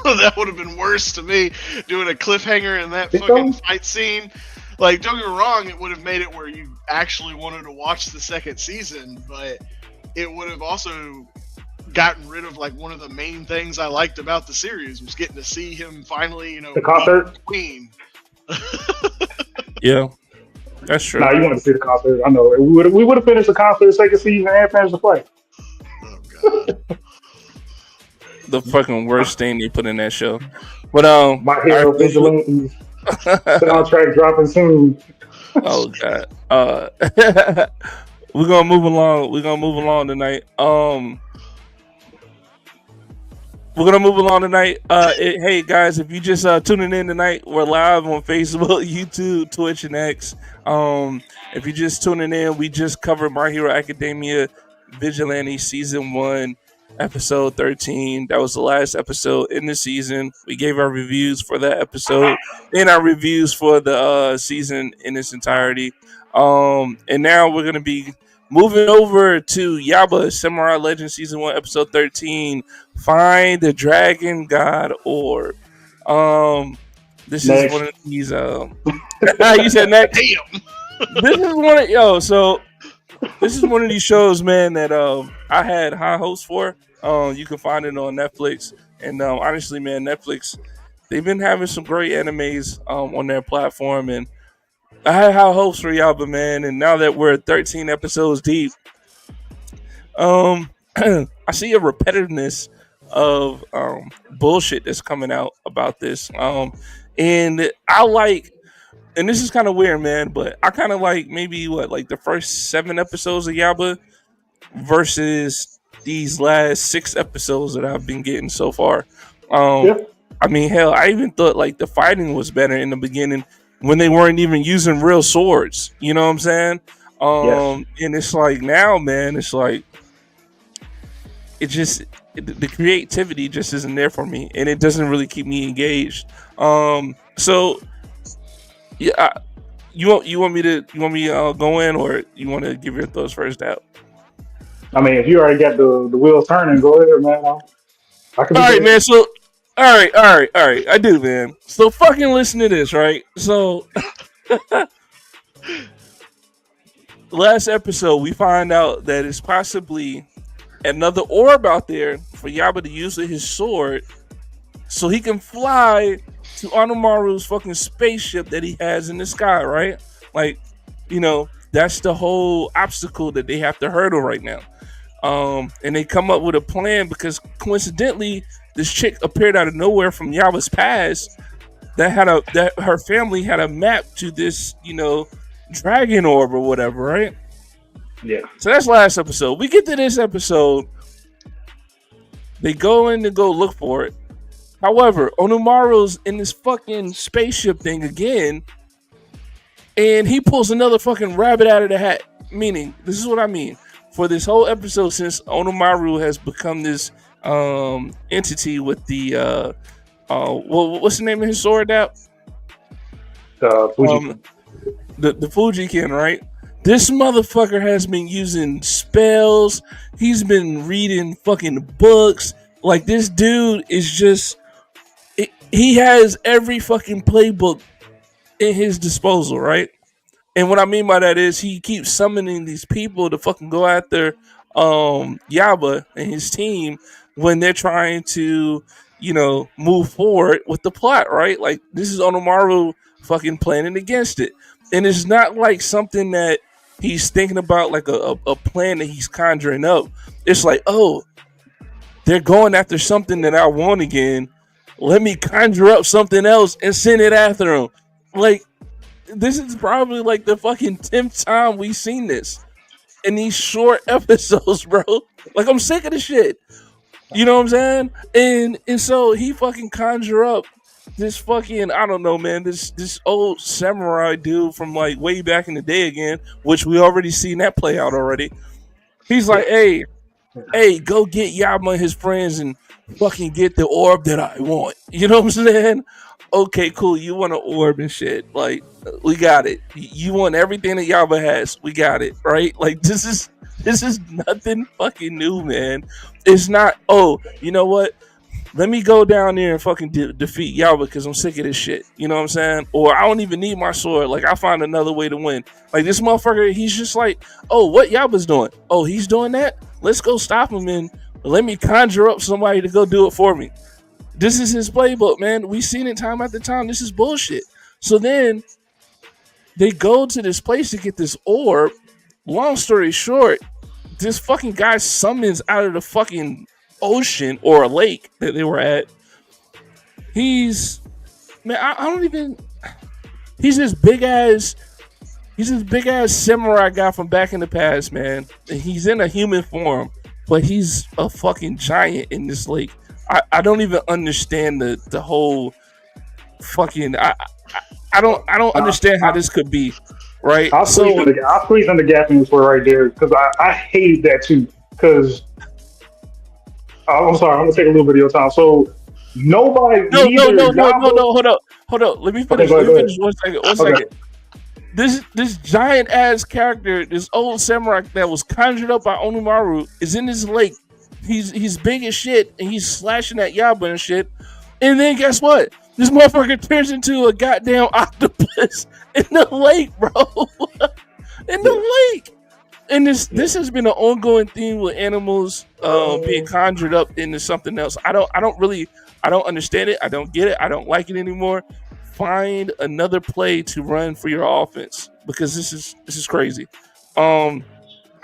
That would have been worse to me, doing a cliffhanger in that fucking fight scene. Like, don't get me wrong, it would have made it where you actually wanted to watch the second season, but it would have also gotten rid of like one of the main things I liked about the series was getting to see him finally, the concert queen. Yeah. That's true. Nah, you wanted to see the concert. I know. We would have finished the concert second season and finished the fight. god. The fucking worst thing they put in that show. But My all right, Hero Vigilantes soundtrack dropping soon. oh god. We're gonna move along. We're gonna move along tonight. We're gonna move along tonight. Hey guys, if you just tuning in tonight, we're live on Facebook, YouTube, Twitch, and X. If you're just tuning in, we just covered My Hero Academia Vigilante Season 1, Episode 13. That was the last episode in the season. We gave our reviews for that episode and our reviews for the season in its entirety. And now we're gonna be moving over to Yaba Samurai Legend Season 1, Episode 13. Find the Dragon God Orb. This Next. is one of these. You said next. Damn. This is one of so. This is one of these shows, man, that I had high hopes for. You can find it on Netflix, and honestly, man, Netflix, they've been having some great animes on their platform, and I had high hopes for Yaba, man. And now that we're 13 episodes deep, I see a repetitiveness of bullshit that's coming out about this. And I like, and this is kind of weird, man, but I kind of like maybe like the first 7 episodes of Yaba versus these last 6 episodes that I've been getting so far. Yeah. I mean, hell, I even thought like the fighting was better in the beginning when they weren't even using real swords. You know what I'm saying? Yes. And it's like now, man, it's like the creativity just isn't there for me, and it doesn't really keep me engaged. So yeah, you want me to go in, or you want to give your thoughts first out? I mean, if you already got the wheels turning, go ahead, man. I can All be right, there. man. So all right. I do, man. So fucking listen to this, right? So last episode we find out that it's possibly another orb out there for Yaba to use with his sword so he can fly to Onomaru's fucking spaceship that he has in the sky, right? Like, that's the whole obstacle that they have to hurdle right now. And they come up with a plan because coincidentally, this chick appeared out of nowhere from Yaba's past that her family had a map to this, dragon orb or whatever, right? Yeah. So that's last episode. We get to this episode. They go in to go look for it. However, Onomaru's in this fucking spaceship thing again, and he pulls another fucking rabbit out of the hat. Meaning, this is what I mean. For this whole episode, since Onomaru has become this entity with the what's the name of his sword now? Fuji. The Fujikin, right? This motherfucker has been using spells. He's been reading fucking books. Like, this dude is just... he has every fucking playbook in his disposal, right? And what I mean by that is he keeps summoning these people to fucking go after Yaba and his team when they're trying to, move forward with the plot, right? Like, this is Onomaru fucking planning against it. And it's not like something that he's thinking about, like a plan that he's conjuring up. It's like, oh, they're going after something that I want again. Let me conjure up something else and send it after them. Like, this is probably like the fucking 10th time we've seen this in these short episodes, bro. Like, I'm sick of this shit. You know what I'm saying? And so he fucking conjure up this fucking, I don't know, man, this old samurai dude from like way back in the day again, which we already seen that play out already. He's like, hey, go get Yama and his friends and fucking get the orb that I want. You know what I'm saying? Okay, cool. You want an orb and shit. Like, we got it. You want everything that Yaba has. We got it, right? Like, this is nothing fucking new, man. It's not, oh, you know what? Let me go down there and fucking defeat Yaba because I'm sick of this shit. You know what I'm saying? Or I don't even need my sword. Like, I'll find another way to win. Like, this motherfucker, he's just like, oh, what Yaba's doing? Oh, he's doing that? Let's go stop him and let me conjure up somebody to go do it for me. This is his playbook, man. We've seen it time after time. This is bullshit. So then they go to this place to get this orb. Long story short, this fucking guy summons out of the fucking ocean or a lake that they were at. He's man, I don't even. He's this big ass. He's this big ass samurai guy from back in the past, man. And he's in a human form, but he's a fucking giant in this lake. I don't even understand the whole fucking. I don't understand how this could be, right? So I'll squeeze in the gap in for right there because I hated that too. Because I'm sorry, I'm gonna take a little bit of your time. So nobody, no, no, neither no, no, no, Yaba. no. Hold up. Let me Okay, finish. go Let ahead, me go finish. ahead. 1 second. One Okay. second. This giant ass character, this old samurai that was conjured up by Onimaru, is in this lake. He's big as shit, and he's slashing at Yaba and shit. And then guess what? This motherfucker turns into a goddamn octopus in the lake, bro. In Yeah, the lake. And this yeah. this has been an ongoing theme with animals being conjured up into something else. I don't understand it. I don't get it. I don't like it anymore. Find another play to run for your offense because this is crazy. Um,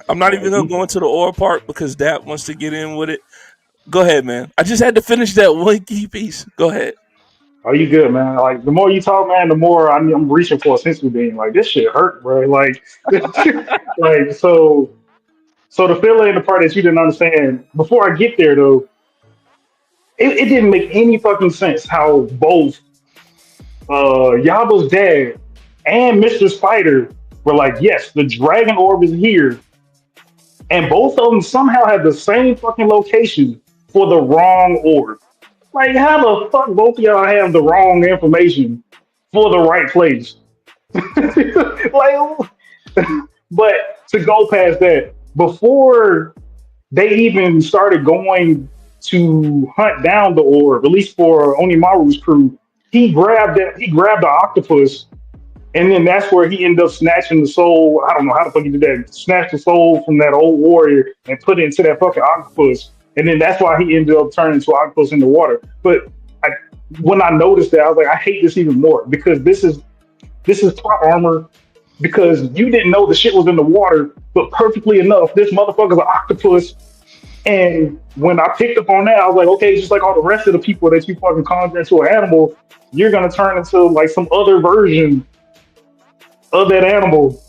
I'm not even gonna go into the oil part because that wants to get in with it. Go ahead, man. I just had to finish that one key piece. Go ahead. Are you good, man? Like the more you talk, man, the more I'm reaching for a sensory being. Like this shit hurt, bro. Like, like so the fill in the part that you didn't understand. Before I get there though, it didn't make any fucking sense how both Yaba's dad and Mr. Spider were like, yes, the dragon orb is here, and both of them somehow had the same fucking location for the wrong orb. Like, how the fuck both of y'all have the wrong information for the right place? Like, but to go past that, before they even started going to hunt down the orb, at least for Onimaru's crew, he grabbed the octopus, and then that's where he ended up snatching the soul. I don't know how the fuck he did that. Snatched the soul from that old warrior and put it into that fucking octopus. And then that's why he ended up turning into an octopus in the water. But I, when I noticed that, I was like, I hate this even more because this is plot armor because you didn't know the shit was in the water, but perfectly enough, this motherfucker's an octopus. And when I picked up on that, I was like, okay, just like all the rest of the people that you fucking conjure into an animal, you're gonna turn into like some other version of that animal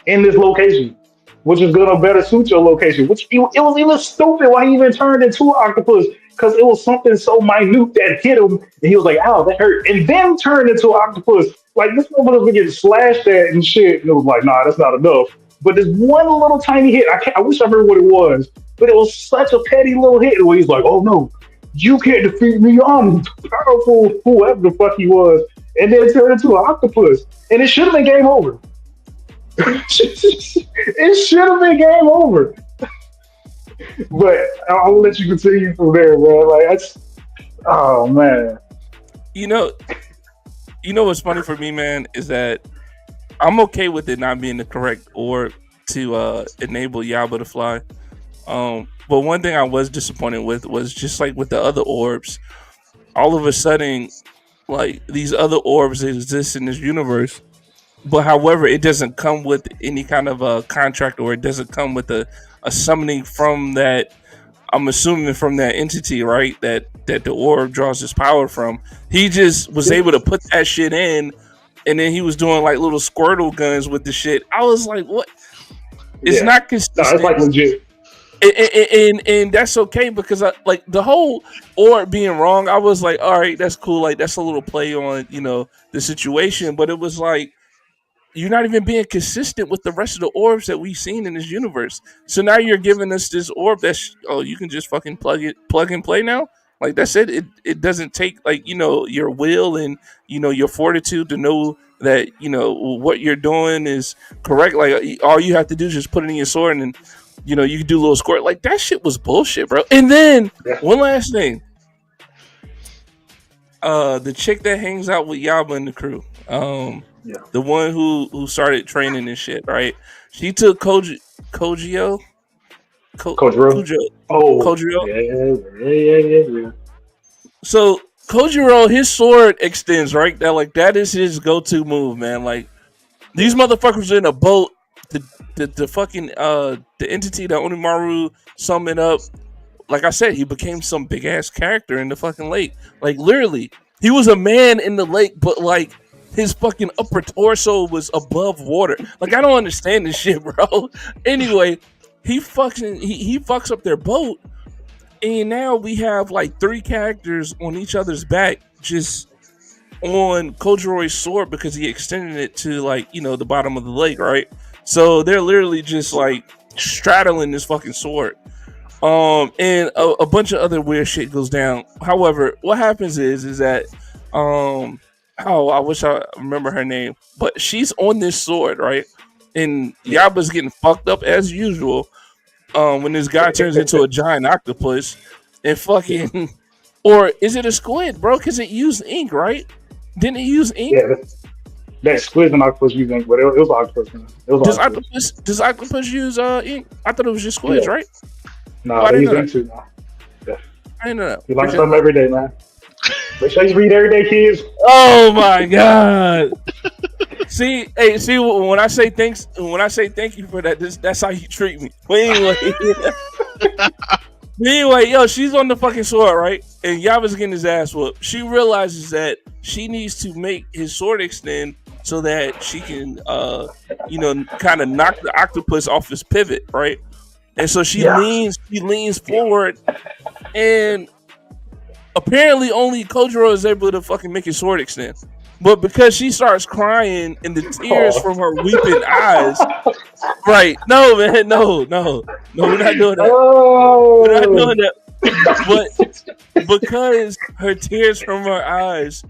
in this location, which is gonna better suit your location. Which it was even stupid why he even turned into an octopus because it was something so minute that hit him, and he was like, "Ow, that hurt," and then turned into an octopus. Like this motherfucker was getting slashed at and shit, and it was like, "Nah, that's not enough." But this one little tiny hit, I wish I remember what it was, but it was such a petty little hit where he's like, "Oh no, you can't defeat me. I'm powerful," whoever the fuck he was, and then turned into an octopus, and it should have been game over. It should have been game over. But I'll let you continue from there, man. Like that's oh man. You know, what's funny for me, man, is that I'm okay with it not being the correct orb to enable Yaba to fly. But one thing I was disappointed with was just like with the other orbs, all of a sudden, like these other orbs exist in this universe. But however, it doesn't come with any kind of a contract, or it doesn't come with a summoning from that. I'm assuming from that entity, right? That the orb draws his power from. He just was able to put that shit in, and then he was doing like little squirtle guns with the shit. I was like, what? It's Yeah. not No, it's like consistent. legit. And that's okay because I like the whole orb being wrong. I was like, all right, that's cool. Like that's a little play on the situation, but it was like you're not even being consistent with the rest of the orbs that we've seen in this universe. So now you're giving us this orb that's you can just fucking plug and play now. Like that's it. It doesn't take like your will and your fortitude to know that what you're doing is correct. Like all you have to do is just put it in your sword and you can do a little squirt. Like that shit was bullshit, bro. And then Yeah. one last thing. The chick that hangs out with Yaba and the crew. Yeah. The one who started training and shit, right? She took Kojiro, Kojiro. Kujo, Oh, Kojiro. yeah. So Kojiro, his sword extends, right? That is his go-to move, man. Like these motherfuckers in a boat the fucking the entity that Onimaru summoned up, like I said, he became some big ass character in the fucking lake. Like literally, he was a man in the lake, but like his fucking upper torso was above water. Like I don't understand this shit, bro. Anyway, he fucks up their boat, and now we have like 3 characters on each other's back, just on Kojoroi's sword because he extended it to like the bottom of the lake, right? So they're literally just like straddling this fucking sword. And a bunch of other weird shit goes down. However, what happens is that oh, I wish I remember her name, but she's on this sword, right? And Yaba's getting fucked up as usual. When this guy turns into a giant octopus and fucking, or is it a squid, bro? Because it used ink, right? Didn't it use ink? Yeah, that squid and octopus use ink, but it was octopus. Man. It was octopus. Does octopus use ink? I thought it was just squids, right? No, they use ink too now. Yeah. I didn't know that. You learn something every day, man. Make sure you read every day, kids. Oh my god! see, when I say thanks, when I say thank you for that, that's how you treat me. But anyway, yo, she's on the fucking sword, right? And Yaba's getting his ass whooped. She realizes that she needs to make his sword extend so that she can, kind of knock the octopus off his pivot, right? And so she leans forward, and apparently only Kojiro is able to fucking make his sword extend. But because she starts crying and the tears from her weeping eyes, right? No, man, no, we're not doing that. We're not doing that. But because her tears from her eyes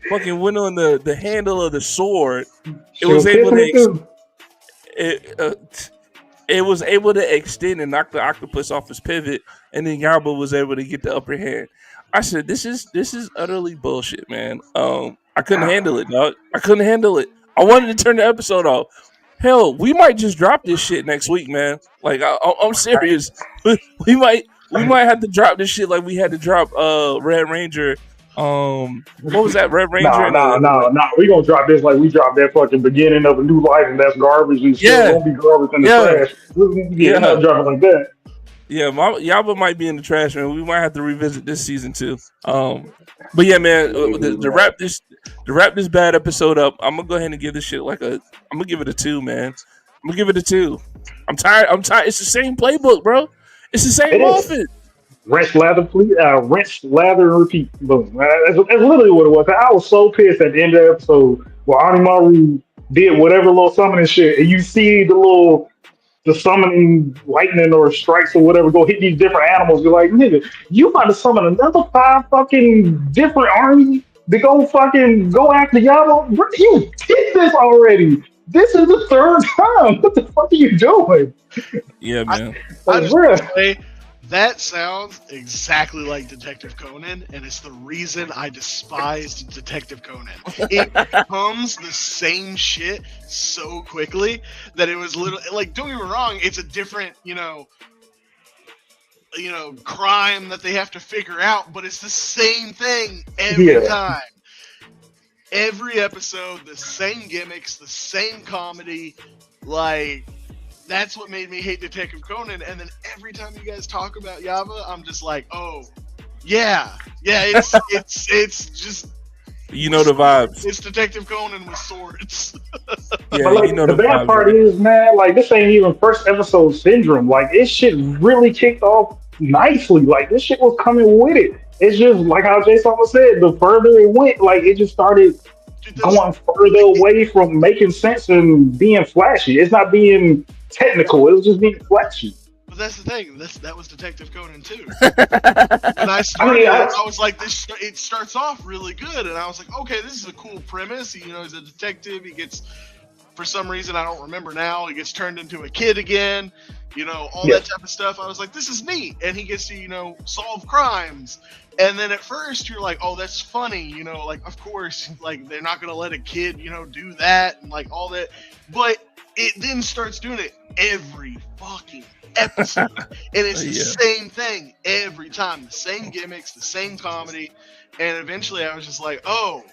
fucking went on the handle of the sword, it was able to extend and knock the octopus off his pivot, and then Yaba was able to get the upper hand. I said, this is utterly bullshit, man. I couldn't handle it, dog. I couldn't handle it. I wanted to turn the episode off. Hell, we might just drop this shit next week, man. Like, I'm serious. we might have to drop this shit like we had to drop Red Ranger. What was that? Red Ranger? No. We gonna drop this like we dropped that fucking beginning of a new life, and that's garbage. And still gonna be garbage in the trash. We're not dropping like that. Yeah, Yaba might be in the trash, man. We might have to revisit this season too. But yeah, man, to wrap this bad episode up, I'm gonna go ahead and give this shit I'm gonna give it a 2, man. I'm gonna give it a 2. I'm tired. It's the same playbook, bro. It's the same offense. Rinse, lather, and repeat. Boom. That's literally what it was. I was so pissed at the end of the episode where Onimaru did whatever little summoning shit, and you see the summoning lightning or strikes or whatever go hit these different animals. You're like, nigga, you about to summon another 5 fucking different armies to go after Yaba? You did this already. This is the 3rd time. What the fuck are you doing? Yeah, man. I just want to say, that sounds exactly like Detective Conan, and it's the reason I despised Detective Conan. It becomes the same shit so quickly that it was literally like, don't get me wrong, it's a different, crime that they have to figure out, but it's the same thing every time. Every episode, the same gimmicks, the same comedy, like. That's what made me hate Detective Conan, and then every time you guys talk about Yaba, I'm just like, oh, yeah, it's just the vibes. It's Detective Conan with swords. Yeah, but the bad part is, man, like this ain't even first episode syndrome. Like this shit really kicked off nicely. Like this shit was coming with it. It's just like how Jason said, the further it went, like it just started going further away from making sense and being flashy. It's not being technical, it was just being flashy. But that's the thing. That was Detective Conan too. When I started, I was like, it starts off really good, and I was like, okay, this is a cool premise. He's a detective. He gets, for some reason I don't remember now, he gets turned into a kid again. That type of stuff. I was like, this is neat, and he gets to solve crimes. And then at first you're like, oh, that's funny, like of course, like they're not gonna let a kid, do that and like all that. But it then starts doing it every fucking episode. And it's the same thing every time. The same gimmicks, the same comedy. And eventually I was just like, oh,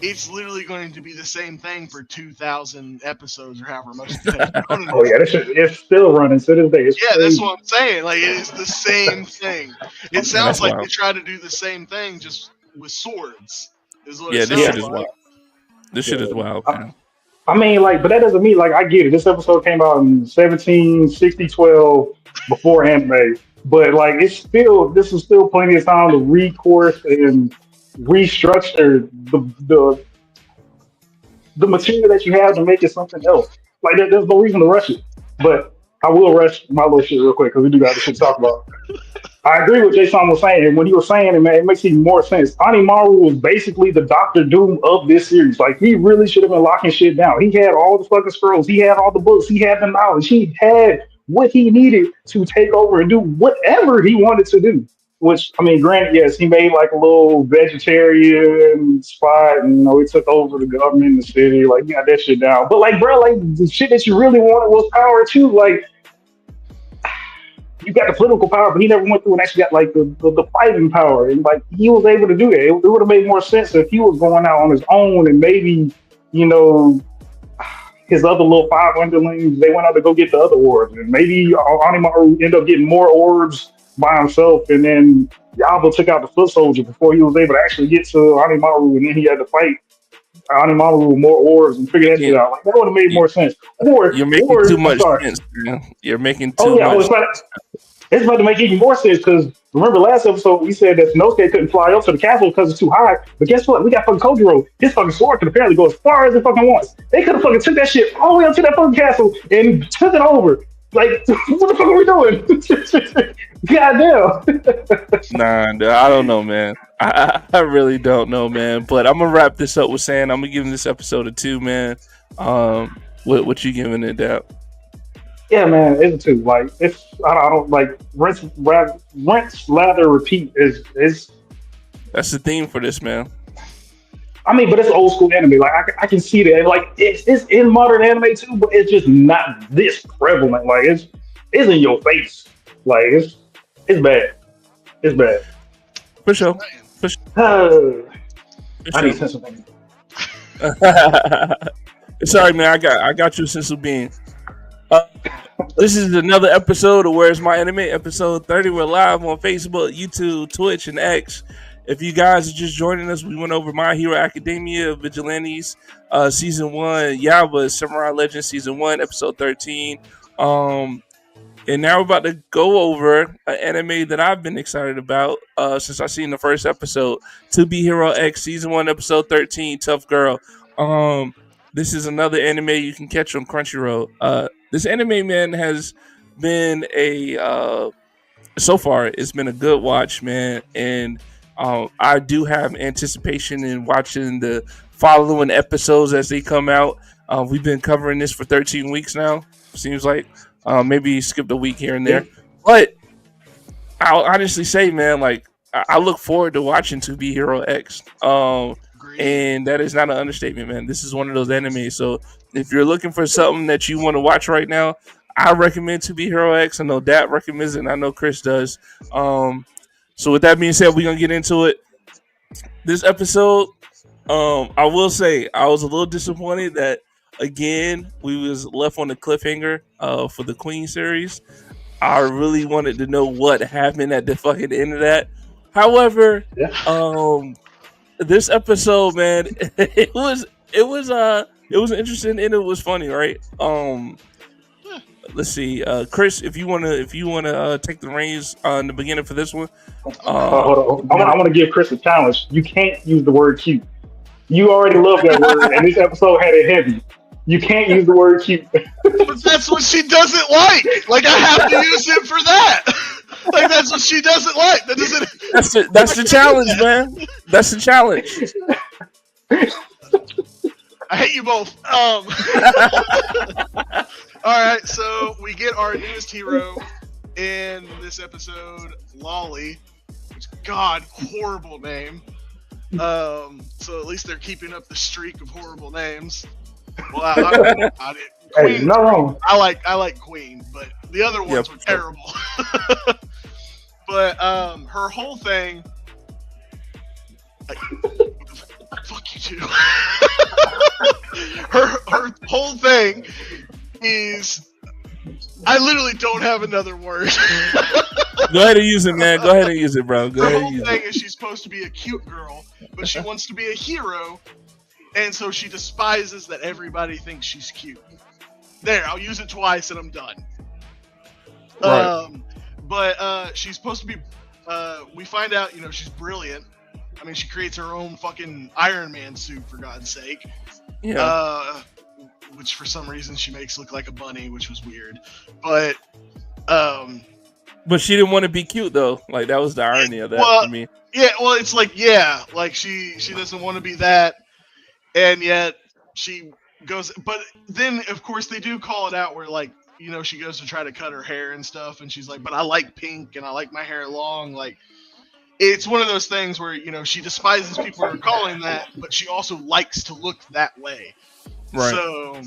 it's literally going to be the same thing for 2,000 episodes or however much the hell it's going to Oh be. yeah, this shit, it's still running to this day. It's Yeah, that's crazy. what I'm saying. Like, it is the same thing. It Man, sounds that's like they wild. try to do the same thing just with swords, is what it Yeah, this Yeah, shit sounds is wild. like. This shit is yeah. wild, I, man. I mean, like, but that doesn't mean like I get it. This episode came out in 1760 before anime, but like it's still this is still plenty of time to recourse and restructure the material that you have to make it something else. Like there's no reason to rush it. But I will rush my little shit real quick because we do got the shit to talk about. I agree with Jason was saying, and when he was saying it, man, it makes even more sense. Animaru was basically the Doctor Doom of this series. Like he really should have been locking shit down. He had all the fucking scrolls, he had all the books, he had the knowledge, he had what he needed to take over and do whatever he wanted to do. Which I mean, granted, yes, he made like a little vegetarian spot, and he took over the government in the city. Like, he got that shit down. But like, bro, like the shit that you really wanted was power too. Like, you got the political power, but he never went through and actually got like the fighting power. And like he was able to do that. It would have made more sense if he was going out on his own and maybe, you know, his other little five underlings, they went out to go get the other orbs. And maybe Animaru ended up getting more orbs by himself. And then Yaba took out the foot soldier before he was able to actually get to Animaru. And then he had to fight Animaru with more orbs and figure that shit Again, out. Like that would have made you, more sense. you're making too Or I'm much sorry. sense, man. You're making Oh too yeah, much. it's about to make even more sense because remember last episode we said that Nosuke couldn't fly up to the castle because it's too high. But guess what? We got fucking Kojiro. His fucking sword can apparently go as far as it fucking wants. They could have fucking took that shit all the way up to that fucking castle and took it over. Like, what the fuck are we doing? Goddamn. Nah, dude, I don't know, man. I really don't know, man. But I'm gonna wrap this up with saying I'm gonna give this episode a 2, man. What you giving it, that? Yeah, man, it's a two. Like, it's I don't like rinse, lather, repeat is That's the theme for this, man. I mean, but it's old school anime. Like I can see that. Like it's in modern anime too, but it's just not this prevalent. Like it's in your face. Like it's bad. It's bad. For sure. For sure. For I need sure. sense of things. Sorry, man. I got you, sense of being. Uh, this is another episode of Where's My Anime, episode 30. We're live on Facebook, YouTube, Twitch, and X. If you guys are just joining us, we went over My Hero Academia, Vigilantes, Season 1, Yaba, Samurai Legends, Season 1, Episode 13. And now we're about to go over an anime that I've been excited about since I seen the first episode, To Be Hero X, Season 1, Episode 13, Tough Girl. This is another anime you can catch on Crunchyroll. This anime, man, has been so far, it's been a good watch, man. And I do have anticipation in watching the following episodes as they come out. We've been covering this for 13 weeks now, seems like. Maybe skipped a week here and Yeah. there. But I'll honestly say, man, like, I look forward to watching To Be Hero X. Agreed. And that is not an understatement, man. This is one of those animes. So if you're looking for something that you want to watch right now, I recommend To Be Hero X. I know Dat recommends it, and I know Chris does. So with that being said, we're gonna get into it. This episode, I will say I was a little disappointed that again we was left on the cliffhanger for the Queen series. I really wanted to know what happened at the fucking end of that. However, Yeah. this episode, man, it was interesting and it was funny, right? Let's see, Chris, if you wanna take the reins in the beginning for this one. Hold on. I want to give Chris a challenge. You can't use the word cute. You already love that word, and this episode had it heavy. You can't use the word cute. But that's what she doesn't like. Like, I have to use it for that. Like, that's what she doesn't like. That doesn't. That's the challenge, man. That's the challenge. I hate you both. All right, so we get our newest hero in this episode, Lolly. Which, God, horrible name. So at least they're keeping up the streak of horrible names. Well, I Hey, Queen. not wrong. I like Queen, but the other ones were terrible. But her whole thing, like, Fuck you too. her whole thing is, I literally don't have another word. Go ahead and use it, man. Go ahead and use it, bro. Go Her ahead and whole use thing it. is she's supposed to be a cute girl, but she wants to be a hero, and so she despises that everybody thinks she's cute. There, I'll use it twice and I'm done. Right. But she's supposed to be. We find out, she's brilliant. I mean, she creates her own fucking Iron Man suit, for God's sake. Yeah. Which for some reason she makes look like a bunny, which was weird. But But she didn't want to be cute though. Like that was the irony of that for me. yeah, well, it's like like she doesn't want to be that, and yet she goes. But then of course they do call it out where like she goes to try to cut her hair and stuff, and she's like, but I like pink and I like my hair long. Like it's one of those things where she despises people who are calling that, but she also likes to look that way. Right. So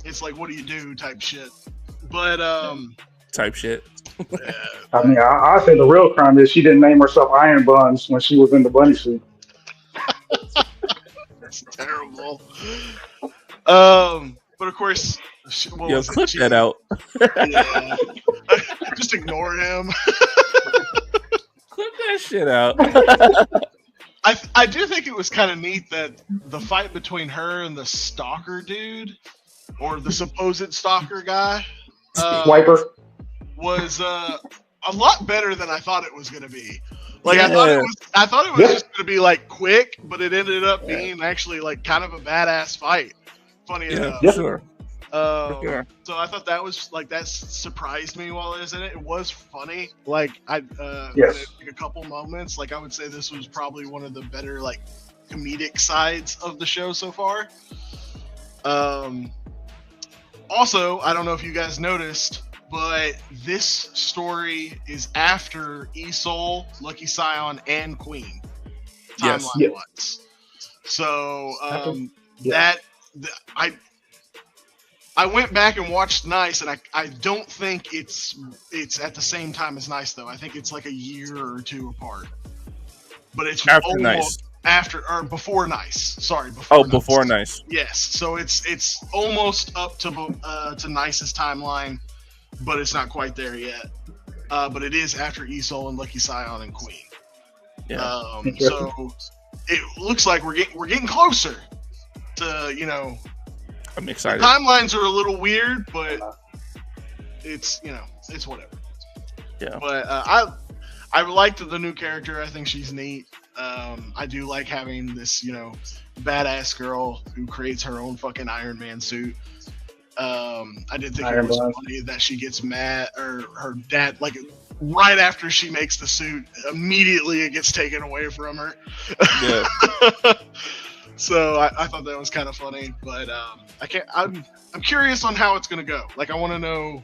it's like, what do you do type shit. But type shit. yeah. I mean, I think the real crime is she didn't name herself Iron Buns when she was in the bunny suit. That's terrible. But of course, Yo, clip that out. Yeah. Just ignore him. Clip that shit out. I do think it was kind of neat that the fight between her and the stalker dude, or the supposed stalker guy, Swiper. was a lot better than I thought it was going to be. Like Yeah. I thought it was just going to be like quick, but it ended up being actually like kind of a badass fight. Funny enough. Yeah, sure. So I thought that was like, that surprised me while I was in it. It was funny. Like Yes. a couple moments. Like I would say this was probably one of the better like comedic sides of the show so far. Also, I don't know if you guys noticed, but this story is after Isol, Lucky Scion, and Queen. Yes. Timeline wise. So I went back and watched Nice, and I don't think it's at the same time as Nice though. I think it's like a year or two apart. But it's After almost Nice. after or before Nice. Sorry, before. Nice. Before Nice. Yes, so it's almost up to Nice's timeline, but it's not quite there yet. But it is after Isol and Lucky Scion and Queen. Yeah. So it looks like we're getting closer to I'm excited. The timelines are a little weird, but it's it's whatever. Yeah. But I liked the new character. I think she's neat. I do like having this badass girl who creates her own fucking Iron Man suit. I did think it was funny that she gets mad, or her dad, like right after she makes the suit, immediately it gets taken away from her. Yeah. So I thought that was kind of funny, but I'm curious on how it's gonna go. Like I want to know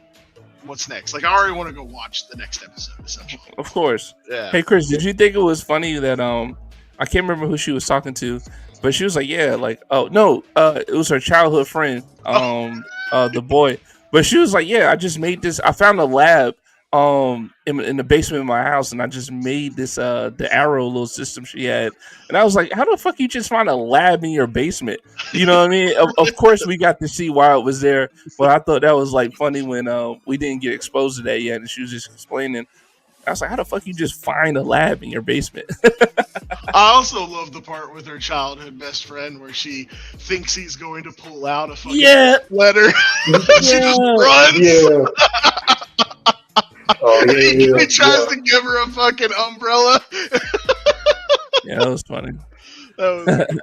what's next. Like I already want to go watch the next episode, essentially. Of course. Yeah. Hey Chris, did you think it was funny that I can't remember who she was talking to, but she was like, yeah, like, oh no, it was her childhood friend, the boy. But she was like, yeah, I just made this. I found a lab in the basement of my house, and I just made this the arrow little system she had. And I was like, how the fuck you just find a lab in your basement? You know what I mean? Of course we got to see why it was there, but I thought that was like funny when we didn't get exposed to that yet, and she was just explaining. I was like, how the fuck you just find a lab in your basement? I also love the part with her childhood best friend where she thinks he's going to pull out a fucking letter. She just runs. Yeah. Oh, He tries to give her a fucking umbrella. Yeah, that was funny. That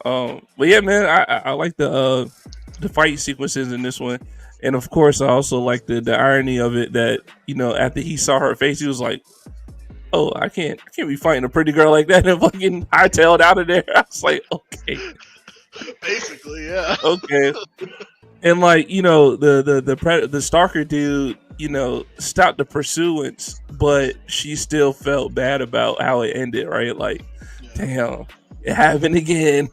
was But yeah, man, I like the fight sequences in this one, and of course, I also like the irony of it that after he saw her face, he was like, "Oh, I can't be fighting a pretty girl like that," and fucking hightailed out of there. I was like, "Okay, basically, yeah." Okay, and like the stalker dude, stopped the pursuance, but she still felt bad about how it ended, right? Like, damn, it happened again.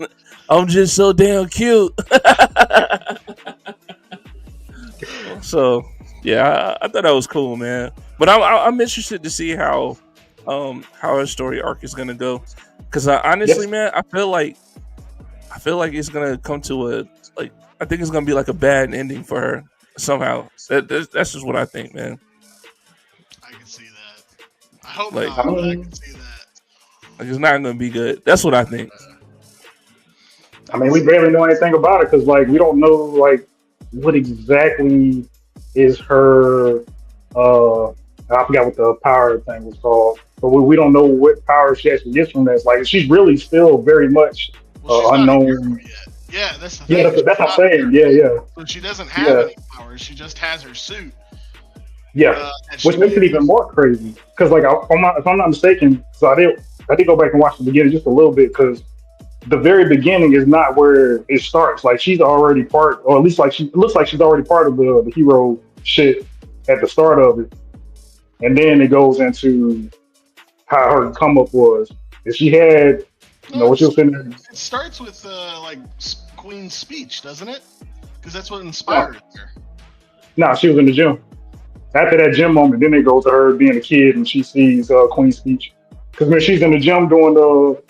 I'm just so damn cute. So yeah, I thought that was cool, man. But I'm interested to see how how her story arc is gonna go. Because honestly, Yes. man, I feel like it's gonna come to a like. I think it's gonna be like a bad ending for her somehow. That's just what I think, man. I can see that. I hope Like, I not, but I mean, can see that. it's not gonna be good. That's what I think. I can we see barely know anything about it because like we don't know like what exactly is her. I forgot what the power thing was called, but we don't know what power she actually gets from this. Like she's really still very much Well, she's not a hero unknown. yet. Yeah, that's the Yeah, thing. She's that's what I'm not a saying. hero. Yeah, yeah, So she doesn't have yeah, any powers. She just has her suit yeah. that Which she makes it even gets. more crazy because like if I'm not mistaken, so I did go back and watch the beginning just a little bit because the very beginning is not where it starts. Like she's already part, or at least like she it looks like she's already part of the hero shit at the start of it, and then it goes into how her come up was. And she had, No, what she was saying there. it starts with like Queen's speech, doesn't it? Because that's what No, inspired her. no, she was in the gym. After that gym moment, then it goes to her being a kid and she sees Queen's speech. Because when she's in the gym doing the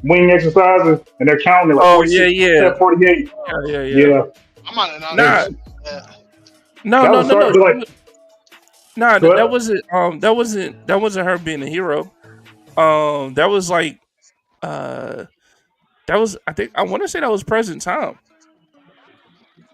wing exercises and they're counting like Oh yeah, 46, yeah, 48. yeah, yeah, yeah. Yeah, I might have not even Nah, seen that. no, that no, was no, no. starting to like. Nah, that But wasn't. That wasn't her being a hero. That was like. Uh, that was. I think I want to say that was present time.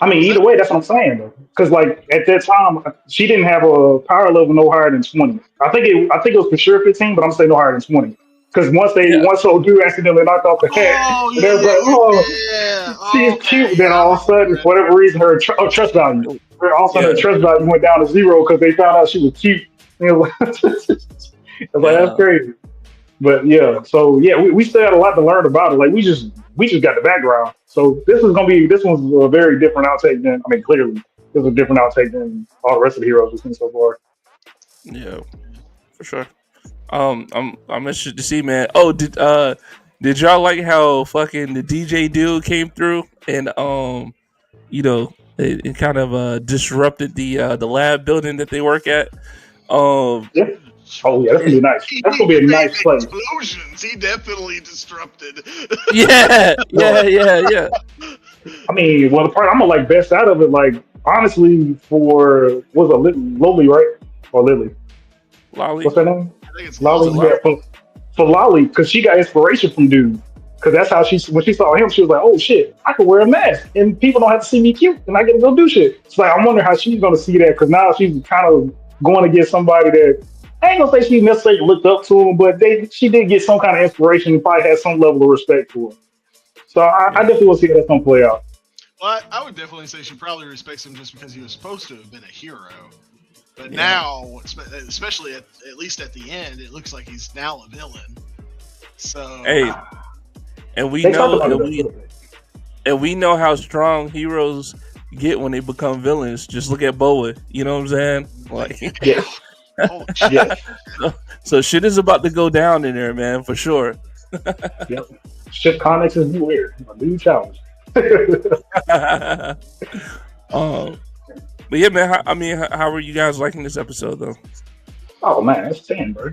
I mean, Was that? either way, that's what I'm saying though. Because like at that time, she didn't have a power level no higher than 20. I think it was for sure 15, but I'm saying no higher than 20. Because Yeah. once old dude accidentally knocked off the hat, Oh and they yeah, was yeah, like, oh, yeah, yeah. she's Okay, cute. Then yeah, I all of a sudden, remember for whatever reason, her trust value, all of a sudden her Yeah. trust value went down to zero because they found out she was cute. And it was like, I was like, that's Yeah. crazy. But yeah, so yeah, we still had a lot to learn about it. Like we just got the background. So this one's a very different outtake than I mean clearly it's a different outtake than all the rest of the heroes we've seen so far. Yeah. For sure. I'm interested to see, man. Oh, did y'all like how fucking the DJ dude came through and it kind of disrupted the lab building that they work at. Um, Yeah. Oh yeah, that's gonna be nice. He That's gonna be a made nice place. explosions. He definitely disrupted. yeah, yeah, Well, yeah, yeah. I mean, well the part I'm gonna like best out of it, like honestly, for was it Lily, right? Or Lily? Lolly, What's her name? I think it's was it Lolly, Lolly. yeah, Lolly? for Lolly, because she got inspiration from dude. Because that's how when she saw him, she was like, "Oh shit, I could wear a mask, and people don't have to see me cute, and I get to go do shit." It's like I wonder how she's gonna see that because now she's kind of going to get somebody that I ain't gonna say she necessarily looked up to him, but she did get some kind of inspiration and probably had some level of respect for him. So I Yeah, definitely will see how that's gonna play out. Well, I would definitely say she probably respects him just because he was supposed to have been a hero. But yeah. now, especially at least at the end, it looks like he's now a villain. So Hey, and we They talked know, about it and a we little bit. and we know how strong heroes get when they become villains. Just look at Boa. You know what I'm saying? Like, Yes, holy shit. yes, so shit is about to go down in there, man, for sure. yep. Shit, Connex is weird. A new challenge. um, but yeah, man. How are you guys liking this episode though? Oh man, that's 10, bro.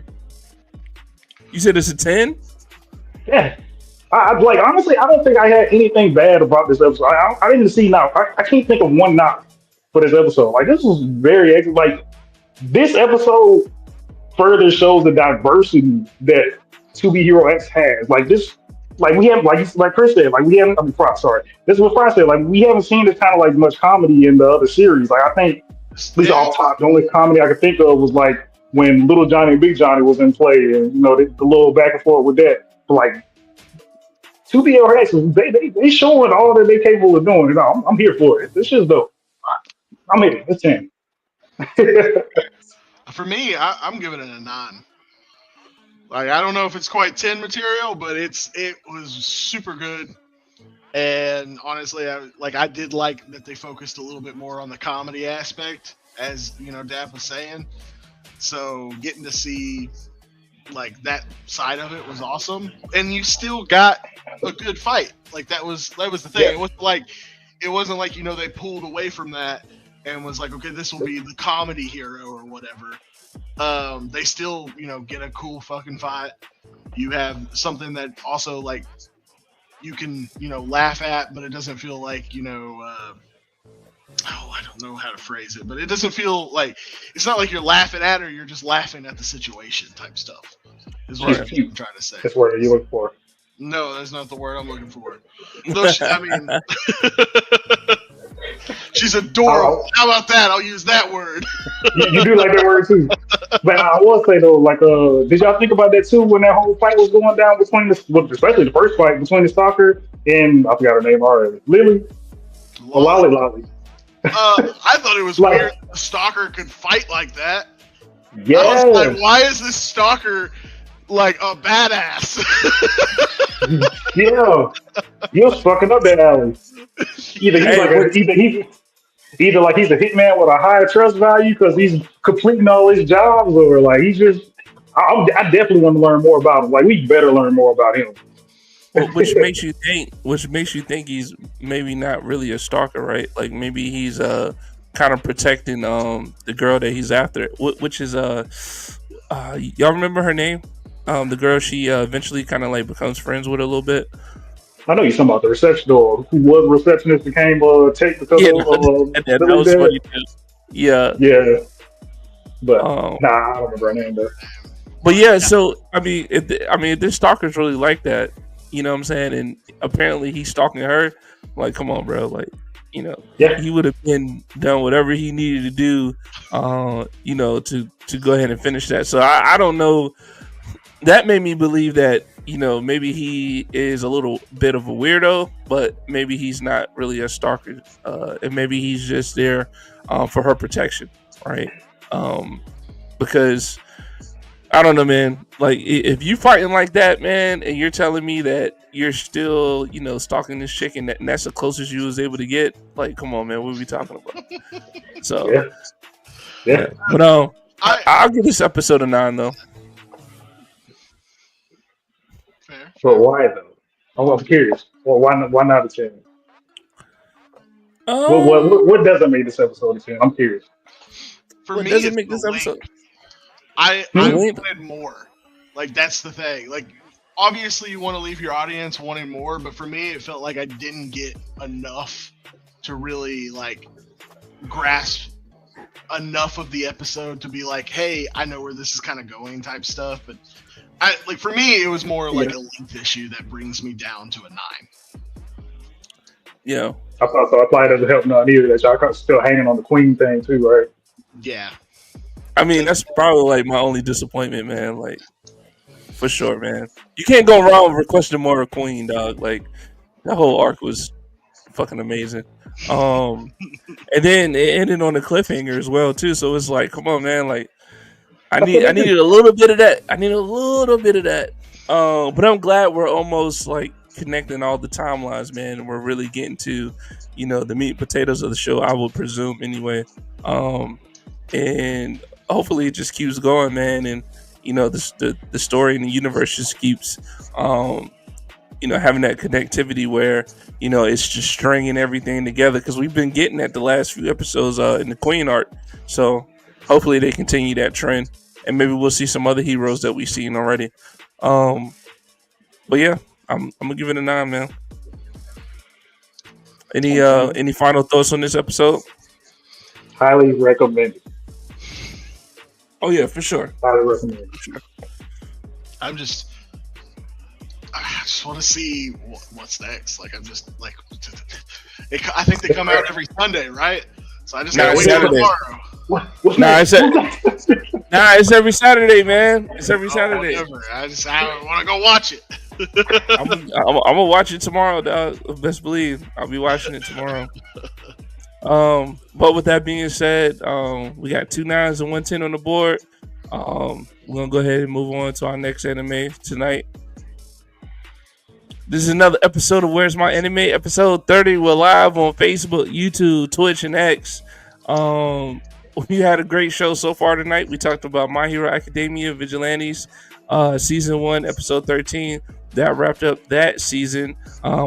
You said it's a 10. Yeah. I like honestly, I don't think I had anything bad about this episode. I didn't see now. I can't think of one knock for this episode. Like this was like this episode further shows the diversity that 2B Hero X has. Like this, like we have like Chris said, like we haven't. I mean, Fry, sorry. This is what Fry said. Like we haven't seen this kind of like much comedy in the other series. Like I think at least Yeah, off top, the only comedy I could think of was like when Little Johnny and Big Johnny was in play, and the little back and forth with that. But like 2BLX, they showing all that they capable of doing. I'm here for it. This is dope. I'm in it. It's 10. for me, I'm giving it a 9. Like I don't know if it's quite 10 material, but it was super good. And honestly, I did like that they focused a little bit more on the comedy aspect, as Dap was saying. So getting to see like that side of it was awesome, and you still got a good fight. Like that was the thing. Yeah. It wasn't like they pulled away from that and was like, okay, this will be the comedy hero or whatever. They still, get a cool fucking fight. You have something that also like you can, laugh at, but it doesn't feel like, I don't know how to phrase it, but it doesn't feel like it's not like you're laughing at her, you're just laughing at the situation type stuff. Is what I'm trying to say. That's what you look for. No, that's not the word I'm looking for. Though I mean, she's adorable. How about that? I'll use that word. You do like that word too. But I will say though, like, did y'all think about that too when that whole fight was going down between especially the first fight between the stalker and I forgot her name already, Lily or Lolly. I thought it was like, weird that the stalker could fight like that. Yeah. I was like, why is this stalker like a badass? Yeah, you're fucking up that alley. Either like he's a hitman with a higher trust value because he's completing all his jobs, or like he's just. I definitely want to learn more about him. Like we better learn more about him. Which makes you think he's maybe not really a stalker, right? Like maybe he's kind of protecting the girl that he's after, which is y'all remember her name? The girl she eventually kind of like becomes friends with a little bit. I know you're talking about the reception or who was a receptionist became take because Yeah, that was funny too. Yeah, yeah, but I don't remember her name though. But yeah, so if this stalker's really like that, you know what I'm saying, and apparently he's stalking her, like, come on, bro, like, he would have been done whatever he needed to do, to go ahead and finish that. So I don't know. That made me believe that maybe he is a little bit of a weirdo, but maybe he's not really a stalker, and maybe he's just there for her protection, right? Because I don't know, man. Like if you fighting like that, man, and you're telling me that you're still, stalking this chick, and that's the closest you was able to get, like, come on, man, what are we talking about? So, yeah. But I'll give this episode a 9 though. Fair. But why though? I'm curious. Well, why not a 10? What doesn't make this episode a 10? I'm curious. For me, doesn't make this episode? I wanted more. Like that's the thing. Like obviously you want to leave your audience wanting more, but for me it felt like I didn't get enough to really like grasp enough of the episode to be like, hey, I know where this is kind of going type stuff. But for me it was more like a length issue that brings me down to a 9. Yeah. I thought so. I probably doesn't help none either. That y'all still hanging on the queen thing too, right? Yeah. I mean, that's probably like my only disappointment, man. Like, for sure, man. You can't go wrong with requesting more of Queen, dog. Like, that whole arc was fucking amazing. And then it ended on a cliffhanger as well, too. So it's like, come on, man. Like, I needed a little bit of that. But I'm glad we're almost like connecting all the timelines, man. And we're really getting to, the meat and potatoes of the show, I would presume, anyway. And hopefully it just keeps going, man, and the story and the universe just keeps having that connectivity where it's just stringing everything together, because we've been getting at the last few episodes in the Queen arc. So hopefully they continue that trend, and maybe we'll see some other heroes that we've seen already. But yeah, I'm gonna give it a 9, man. Any final thoughts on this episode? Highly recommended. Oh yeah, for sure. Highly recommended. Sure. I just want to see what's next. Like I'm just like, I think they come out every Sunday, right? So I just gotta wait till tomorrow. It's every Saturday, man. It's every Saturday. I want to go watch it. I'm gonna watch it tomorrow, dog. Best believe I'll be watching it tomorrow. But with that being said, we got 2 9s and 1 10 on the board. We're gonna go ahead and move on to our next anime tonight. This is another episode of Where's My Anime, episode 30. We're live on Facebook, YouTube, Twitch, and X. We had a great show so far tonight. We talked about My Hero Academia Vigilantes, season 1, episode 13. That wrapped up that season.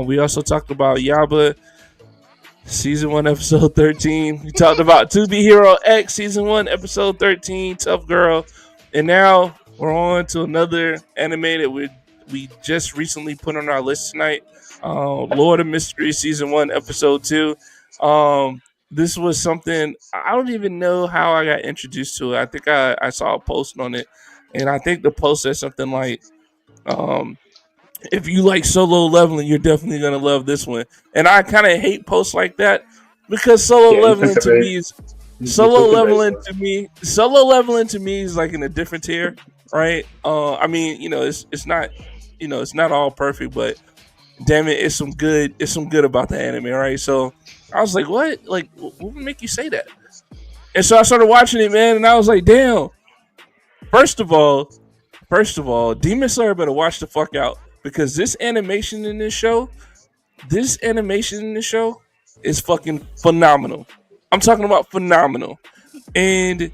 We also talked about Yaba Season 1, episode 13. We talked about To Be Hero X, season 1, episode 13, Tough Girl. And now we're on to another anime that we just recently put on our list tonight. Lord of Mystery, season 1, episode 2. This was something, I don't even know how I got introduced to it. I think I saw a post on it. And I think the post said something like, if you like Solo Leveling, you're definitely gonna love this one. And I kind of hate posts like that because Yeah, you took the bait. You Solo took the bait, Leveling bro. to me is like in a different tier, right? I mean, it's not, it's not all perfect, but damn it, it's some good about the anime, right? So I was like, what? Like, what would make you say that? And so I started watching it, man, and I was like, damn. First of all, Demon Slayer better watch the fuck out because this animation in this show is fucking phenomenal. I'm talking about phenomenal, and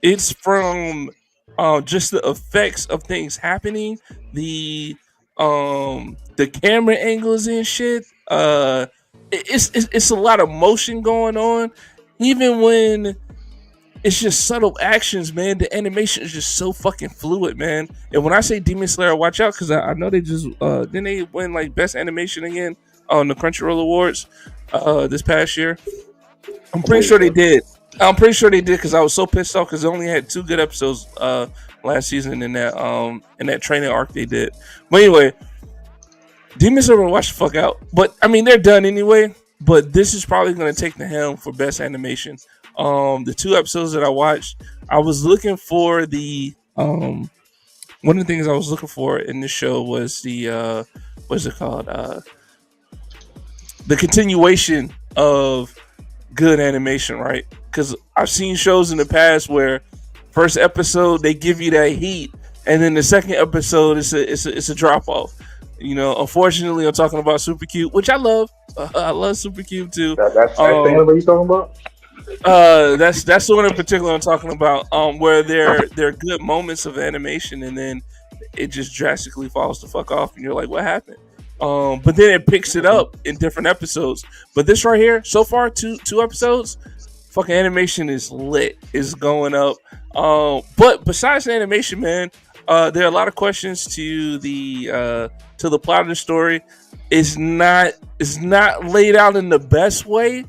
it's from just the effects of things happening, the camera angles and shit. It's a lot of motion going on, even when it's just subtle actions, man. The animation is just so fucking fluid, man. And when I say Demon Slayer, watch out because I know they just didn't they win like best animation again on the Crunchyroll Awards this past year. I'm I pretty believe sure they so. did. I'm pretty sure they did because I was so pissed off because they only had 2 good episodes last season in that training arc they did. But anyway, Demon Slayer will watch the fuck out. But I mean they're done anyway. But this is probably gonna take the helm for best animation. The 2 episodes that I watched, I was looking for the one of the things I was looking for in this show was the what's it called? The continuation of good animation, right? Because I've seen shows in the past where first episode they give you that heat, and then the second episode it's a drop off. Unfortunately, I'm talking about Super Cute, which I love. I love Super Cute too. That's the anime you talking about? That's the one in particular I'm talking about. Where there are good moments of animation, and then it just drastically falls the fuck off, and you're like, what happened? But then it picks it up in different episodes. But this right here, so far, two episodes, fucking animation is lit, is going up. But besides the animation, man, there are a lot of questions to the plot of the story. It's not laid out in the best way.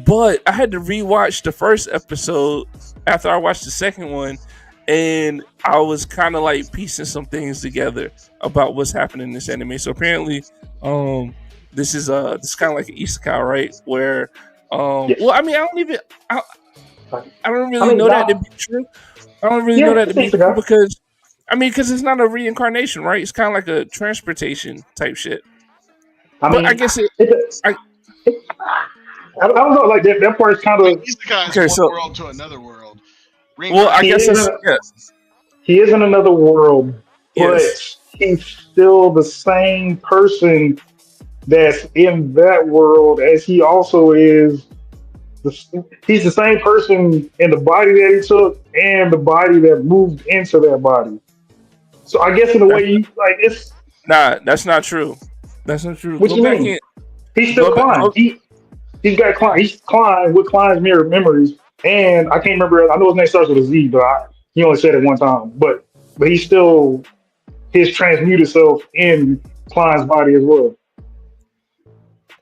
But I had to rewatch the first episode after I watched the second one, and I was kind of like piecing some things together about what's happening in this anime. So apparently, this is kind of like an isekai, right? Where, Yes. well, I mean, I don't I really mean, know that to nah, be true. I don't really know yeah, that to it's be true Isekai. because it's not a reincarnation, right? It's kind of like a transportation type shit. I But I mean, guess it. it's, I I don't know. Like that part's kind Like of Isekai is okay. one So world to another world. well, I he guess Reincarnation. is it's in yeah. he is in another world, but Yes. he's still the same person that's in that world as he also is. He's the same person in the body that he took and the body that moved into that body. So I guess in a way, That's you like it's Nah, that's not true. That's not true. what Go you back mean. in. He's still Go back. Klein. He's got Klein. He's Klein with Klein's mirror memories, and I can't remember. I know his name starts with a Z, but he only said it one time. But he's still his transmuted self in Klein's body as well.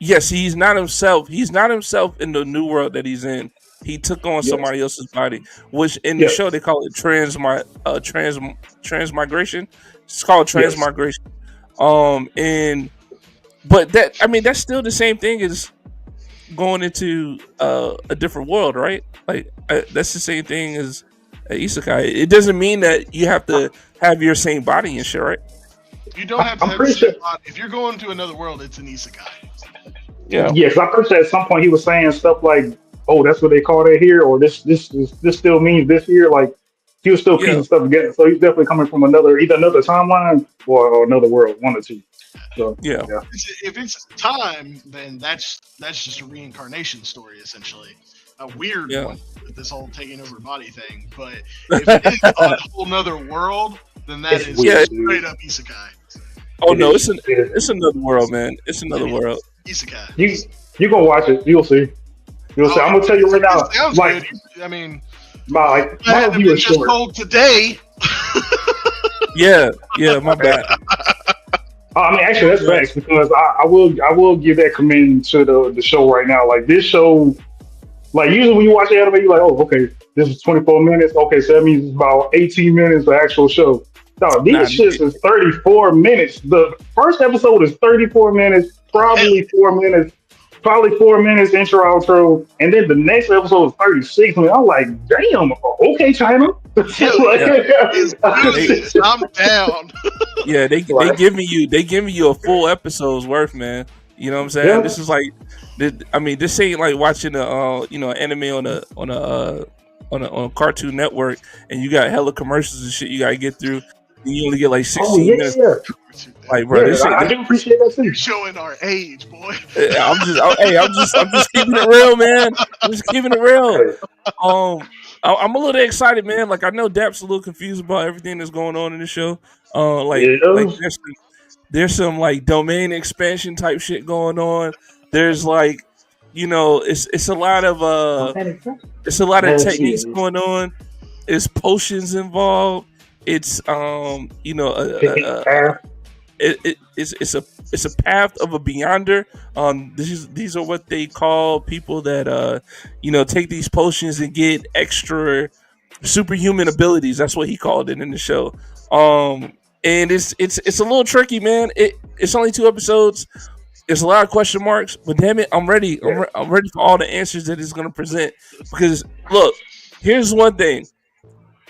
Yes, he's not himself. He's not himself in the new world that he's in. He took on Yes. somebody else's body, which in the show Yes. they call it transmigration. It's called Yes. transmigration. And but that's still the same thing as going into a different world, right? Like that's the same thing as isekai. It doesn't mean that you have to have your same body and shit, right? You don't have to I'm have the pretty sure. same body. If you're going to another world, it's an isekai. Yeah. Yes, I'm pretty sure at some point he was saying stuff like, "Oh, that's what they call that here," or this still means this here. Like he was still Yeah. piecing stuff together. So he's definitely coming from either another timeline or another world, one or two. So Yeah. yeah. If it's time, then that's just a reincarnation story, essentially. A weird Yeah. one with this whole taking over body thing. But if it is a whole nother world, then that It's is weird, straight up isekai. Oh It no, is. It is. it's another world, man. It's another Yeah. world. Isekai. You You gonna watch it? You'll see. You'll see. Oh, I'm gonna tell you right it now. sounds Like good. I mean, I my hadn't review been is just short. told today. Yeah, yeah, my bad. I mean, actually, that's Yeah. facts because I will give that commend to the show right now. Like this show, like usually when you watch anime, you're like, oh, okay, this is 24 minutes. Okay, so that means it's about 18 minutes of actual show. No, Nah, these shits is 34 minutes. The first episode is 34 minutes, Oh hell, probably 4 minutes intro outro, and then the next episode is 36 minutes. I'm like, damn, okay, China. hell yeah! yeah, Let's do they this. I'm down. yeah they like, giving you a full episode's worth, man. You know what I'm saying? yeah. This is like, I mean, this ain't like watching a anime on a Cartoon Network, and you got hella commercials and shit you gotta get through. And you only get like Oh 16 yeah, minutes. yeah, Like, bro, yeah. this shit. I do appreciate that You're too. showing our age, boy. Hey, I'm just keeping it real, man. I'm just keeping it real. Hey, I'm a little excited, man. Like I know Dap's a little confused about everything that's going on in the show. Like yeah. there's some like domain expansion type shit going on. There's like, it's a lot of it's a lot of techniques going on. It's potions involved. It's it's a path of a beyonder. These are what they call people that take these potions and get extra superhuman abilities. That's what he called it in the show. And it's a little tricky, man. It's only 2 episodes. It's a lot of question marks, but damn it, I'm ready. I'm ready for all the answers that it's gonna present. Because look, here's one thing.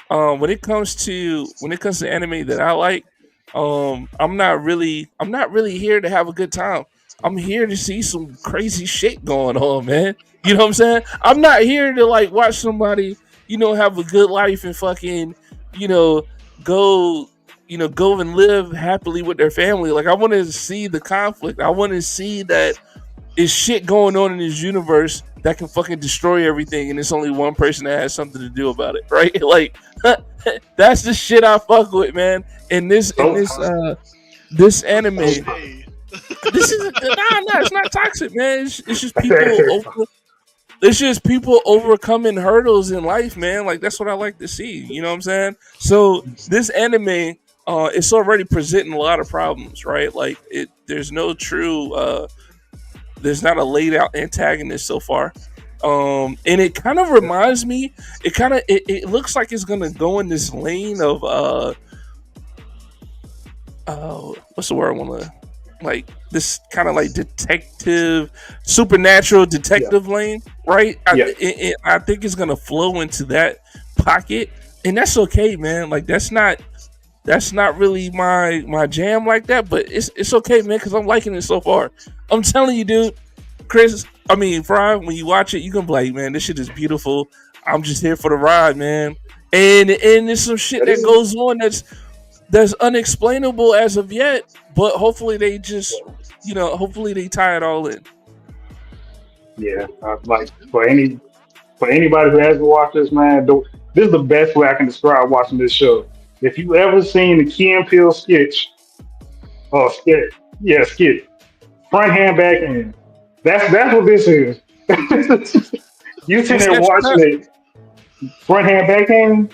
When it comes to anime that I like, I'm not really here to have a good time. I'm here to see some crazy shit going on, man. You know what I'm saying? I'm not here to like watch somebody, have a good life and fucking, you know, go, go and live happily with their family. Like I want to see the conflict. I want to see that is shit going on in this universe that can fucking destroy everything, and it's only one person that has something to do about it, right? Like that's the shit I fuck with, man. And So, this anime, Hey, this is it's not toxic, man. It's just people it's just people overcoming hurdles in life, man. Like that's what I like to see. You know what I'm saying? So this anime, it's already presenting a lot of problems, right? Like there's no true there's not a laid out antagonist so far. And it kind of reminds me. It looks like it's gonna go in this lane of what's the word I want to like this kind of like detective, supernatural yeah, detective lane, right? yeah. I think it's gonna flow into that pocket, and that's okay, man. Like that's not really my jam like that, but it's okay, man, because I'm liking it so far. I'm telling you, dude, Chris. I mean, Fry, when you watch it, you can be like, man, this shit is beautiful. I'm just here for the ride, man. And there's some shit That that is, goes on that's unexplainable as of yet, but hopefully they just, hopefully they tie it all in. yeah. Like for anybody who hasn't watched this, man, this is the best way I can describe watching this show. If you ever seen the Key and Peele sketch, skit, yeah, skit, front hand, back hand. That's what this is. You sitting What there sketch was watching that? it, front hand, back hand.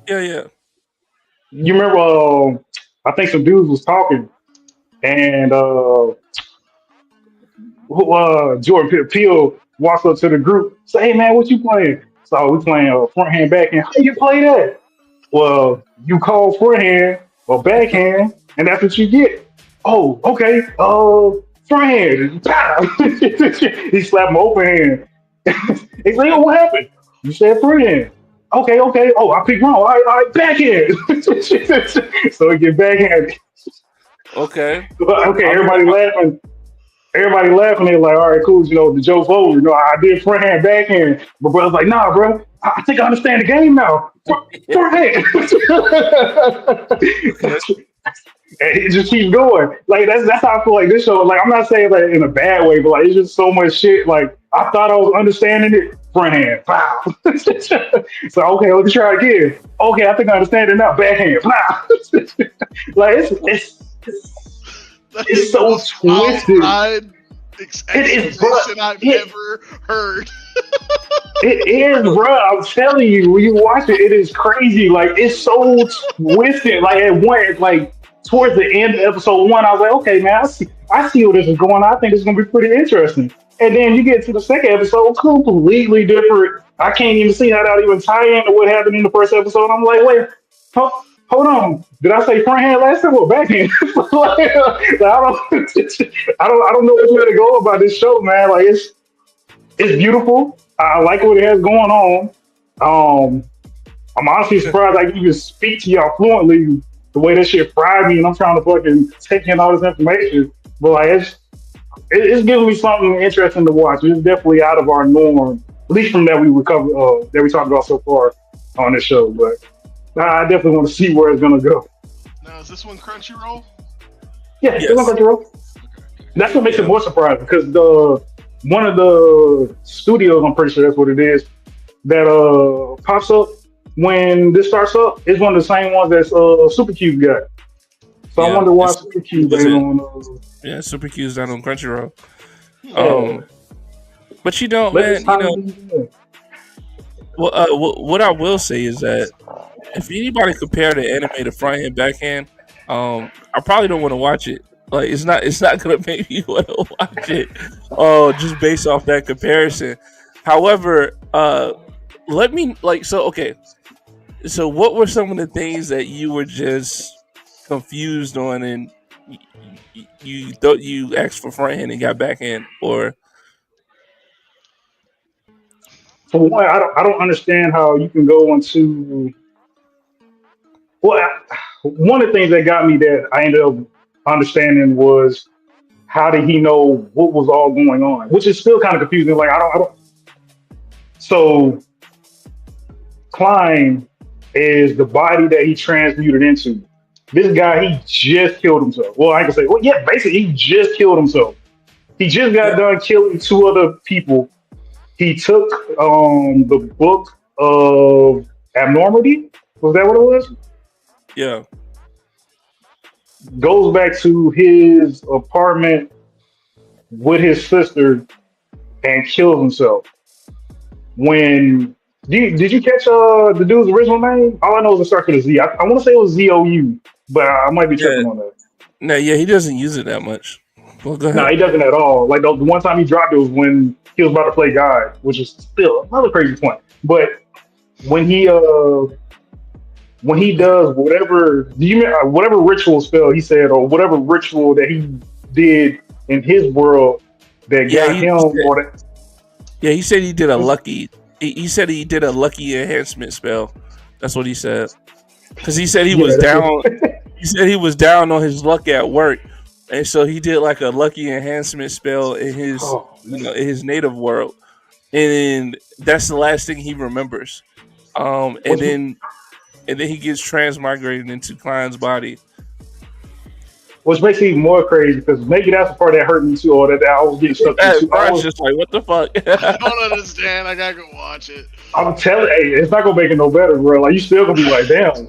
Yeah, yeah. You remember? I think some dudes was talking, and Jordan Peele walks up to the group, say, "Hey man, what you playing?" So we playing front hand, back hand. How you play that? Well, you call forehand or backhand, and that's what you get. Oh, okay. Forehand. Pow! He slapped my open hand. He's like, oh, what happened? You said forehand. Okay, okay. Oh, I picked wrong. All right, backhand. So we get backhand. Okay. Okay, I'm everybody laughing. Everybody laughing. They're like, all right, cool. The joke's over. I did forehand, backhand. But brother's like, nah, bro. I think I understand the game now. Forehand. okay. And it just keeps going. Like that's how I feel like this show. Like I'm not saying that in a bad way, but like it's just so much shit. Like I thought I was understanding it. Front hand, pow. So okay, let's try again. Okay, I think I understand it now. Backhand, pow. Like it's that it's is the so most wild twisted. ride. It is, bro. Explanation I've It ever heard. it is, bro. I'm telling you, when you watch it, it is crazy. Like it's so twisted. Like at one, it's like towards the end of episode one, I was like, okay, man, I see where this is going. I think it's gonna be pretty interesting. And then you get to the second episode, completely different. I can't even see how that even tie into what happened in the first episode. I'm like, wait, hold on. Did I say front hand last time or back hand? Like, I don't know which way to go about this show, man. Like it's beautiful. I like what it has going on. Um, I'm honestly surprised I can even speak to y'all fluently the way that shit fried me, and I'm trying to fucking take in all this information. But like, it's giving me something interesting to watch. It's definitely out of our norm, at least from that that we talked about so far on this show. But I definitely want to see where it's gonna go. Now, is this one Crunchyroll? Yeah, it's on Yes. Crunchyroll. That's what makes it Yeah. more surprising because the one of the studios, I'm pretty sure that's what it is, that pops up when this starts up is one of the same ones that's Super Cube got. So I Yeah. wonder why Super Cube Was ain't it? on. Yeah. Super Q's down on Crunchyroll. Yeah, But let this man, time be. Yeah. what I will say is that if anybody compare the anime to front end back end, I probably don't want to watch it. Like it's not gonna make me want to watch it. Oh, just based off that comparison. However, let me like so okay. So what were some of the things that you were just confused on, and you thought you asked for front end and got back end, or For one, I don't understand how you can go into. Well, one of the things that got me that I ended up understanding was how did he know what was all going on, which is still kind of confusing. Like I don't. So Klein is the body that he transmuted into. This guy, he just killed himself. Well, I can say, well, yeah, basically, he just killed himself. He just got yeah, done killing two other people. He took the book of abnormity. Was that what it was? yeah, Goes back to his apartment with his sister and kills himself. When did you catch the dude's original name? All I know is it starts with a Z. I want to say it was ZOU, but I might be yeah. tripping on that. No, yeah, he doesn't use it that much. Well, go No, ahead. he doesn't at all. Like the one time he dropped it was when he was about to play God, which is still another crazy point. But when he uh when he does whatever whatever ritual spell he said or whatever ritual that he did in his world that Yeah, got him or that he said he did a was lucky. He said he did a lucky enhancement spell. That's what he said. Because he said he yeah was that's down. it. He said he was down on his luck at work, and so he did like a lucky enhancement spell in his, Oh, in his native world, and that's the last thing he remembers. which And then he gets transmigrated into Klein's body. which makes it even more crazy because maybe that's the part that hurt me too, or that I was getting stuck into. Brian's just like, what the I fuck? don't understand. I gotta go watch it. I'm telling, hey, it's not gonna make it no better, bro. Like you still gonna be like, damn.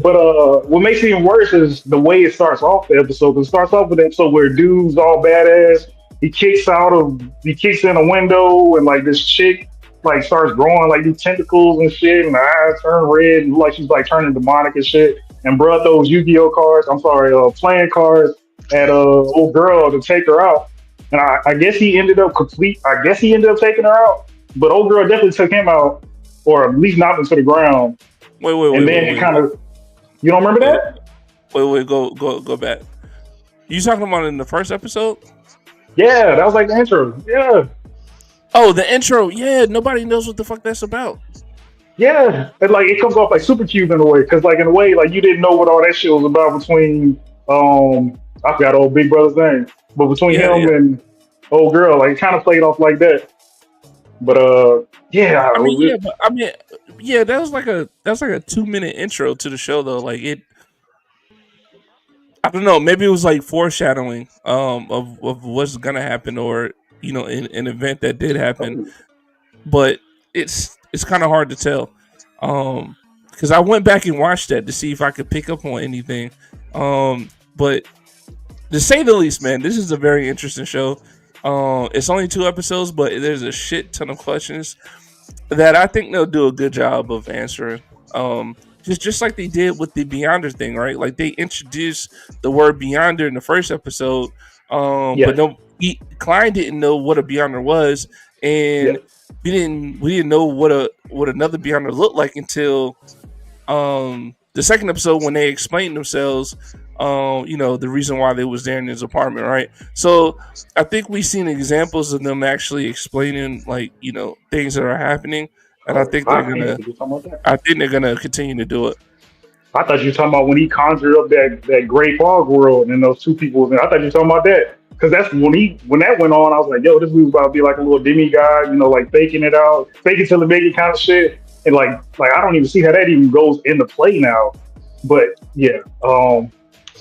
But what makes it even worse is the way it starts off the episode. 'Cause it starts off with an episode where dude's all badass. He kicks in a window, and like this chick like starts growing like these tentacles and shit, and the eyes turn red, and like she's like turning demonic and shit. And bro throws Yu-Gi-Oh cards. I'm sorry, playing cards at old girl to take her out. And I guess he ended up complete. I guess he ended up taking her out, but old girl definitely took him out, or at least knocked him to the ground. And then it kind of, you don't remember wait, that? wait, go back. You talking about in the first episode? Yeah, that was like the intro. Yeah, Oh, the intro. Yeah, nobody knows what the fuck that's about. yeah. And like it comes off like super cute in a way, because like in a way, like you didn't know what all that shit was about between I forgot old big brother's name, but between Yeah, him yeah. and old girl, like it kind of played off like that. But yeah, I mean, yeah, but I mean, yeah, that was like a 2 minute intro to the show though. Like it, I don't know, maybe it was like foreshadowing of what's gonna happen, or an event that did happen, but it's kind of hard to tell. Because I went back and watched that to see if I could pick up on anything. But to say the least, man, this is a very interesting show. It's only 2 episodes, but there's a shit ton of questions that I think they'll do a good job of answering. Just like they did with the Beyonder thing, right? Like they introduced the word Beyonder in the first episode, but Yes. no, Klein didn't know what a Beyonder was, Yeah. and we didn't know what another Beyonder looked like until the second episode when they explained themselves. The reason why they was there in his apartment, right? So I think we've seen examples of them actually explaining like things that are happening, and I Oh, think they're I ain't gonna gonna do something like that. I think they're gonna continue to do it. I thought you were talking about when he conjured up that great fog world and those two people was in. I thought you were talking about that. Because that's when that went on, I was like, yo, this was about to be like a little demigod, like faking it out, fake it till it make it kind of shit. And like I don't even see how that even goes into play now. But yeah, Well,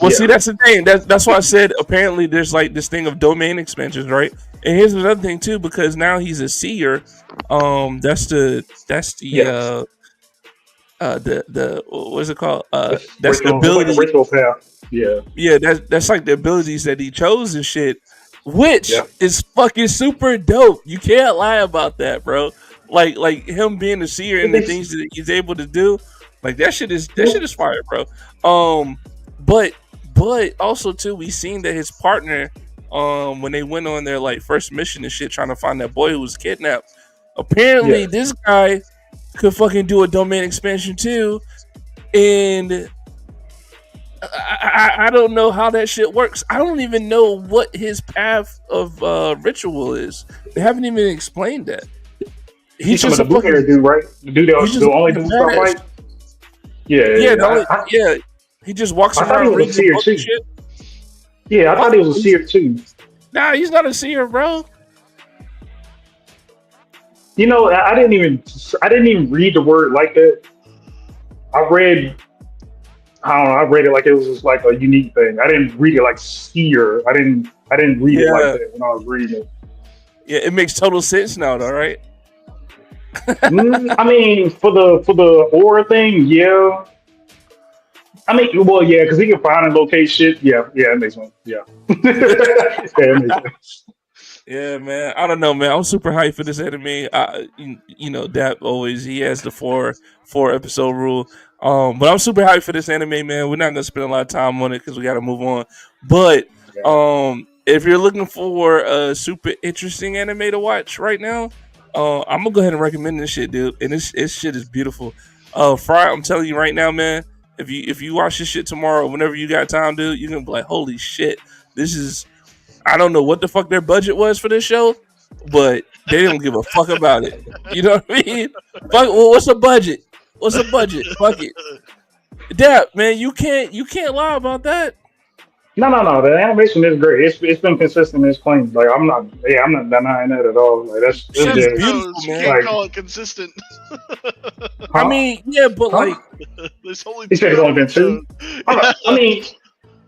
yeah, see, that's the thing. That's why I said apparently there's like this thing of domain expansions, right? And here's another thing too, because now he's a seer. That's yes. the what's it called? That's the It's like a ability. ritual path. Yeah, Yeah, that's like the abilities that he chose and shit, which yeah. is fucking super dope. You can't lie about that, bro. Like him being a seer But and the they, things that he's able to do, like that yeah, shit is fire, bro. Um, but but also too, we seen that his partner, when they went on their like first mission and shit, trying to find that boy who was kidnapped. Apparently, yes. this guy could fucking do a domain expansion too, and I don't know how that shit works. I don't even know what his path of ritual is. They haven't even explained that. You He's talking just a about the blue hair fucking. dude, right? The dude He's that just will a only fucking do stuff badass. like, yeah, yeah, Yeah, yeah. yeah. He just walks I thought he around was a reading a seer book and too. shit. Yeah, I thought What? he was a seer too. Nah, he's not a seer, bro. I didn't even read the word like that. I read, I don't know, I read it like it was just like a unique thing. I didn't read it like seer. I didn't read it like Yeah, that when I was reading it. yeah. It makes total sense now, though, right? I mean, for the aura thing, yeah. I mean, well, yeah, because he can find and locate shit. Yeah, yeah, it makes sense. Yeah, yeah, it makes sense. Yeah, man. I don't know, man. I'm super hyped for this anime. Dap always he has the four episode rule. But I'm super hyped for this anime, man. We're not gonna spend a lot of time on it because we got to move on. But Yeah, if you're looking for a super interesting anime to watch right now, I'm gonna go ahead and recommend this shit, dude. And this shit is beautiful. Fry, I'm telling you right now, man. If you watch this shit tomorrow, whenever you got time, dude, you're gonna be like, holy shit, this is. I don't know what the fuck their budget was for this show, but they don't give a fuck about it. You know what I mean? Fuck. Well, what's the budget? What's the budget? Fuck it. Dap, man, you can't lie about that. no, no, no. The animation is great. It's been consistent. It's clean. Like I'm not denying that at all. Like that's Shit is just beautiful, Shows you man. can't like, call it consistent. I huh, mean, yeah, but huh? like, There's only He two said it's only been two. episodes. I mean,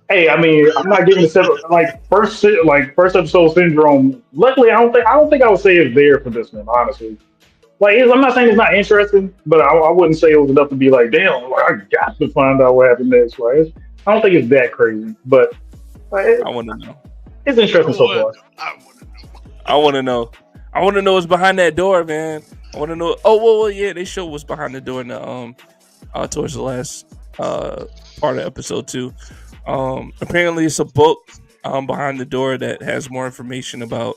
hey, I mean, I'm not giving it seven. First episode syndrome. Luckily, I don't think I would say it's there for this one. Honestly, I'm not saying it's not interesting, but I wouldn't say it was enough to be like, damn, like, I got to find out what happened next. I don't think it's that crazy, but like, I want to know. it's I interesting so would. far. I would. I want to know. I want to know what's behind that door, man. I want to know. Oh, well, yeah, they show what's behind the door in the towards the last part of episode 2. Apparently, it's a book behind the door that has more information about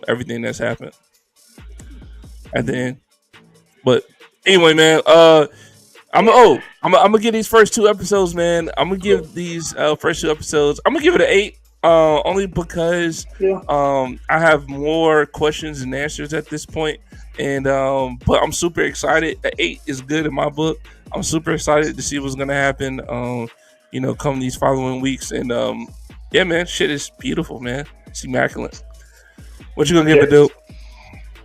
everything that's happened. And then, but anyway, man, I'm gonna give these first 2 episodes, man. I'm gonna give these first 2 episodes. I'm gonna give it an 8, only because Yeah, I have more questions and answers at this point, and but I'm super excited. The 8 is good in my book. I'm super excited to see what's gonna happen. Come these following weeks, and yeah, man, shit is beautiful, man. It's immaculate. What you gonna give yeah, it, dude?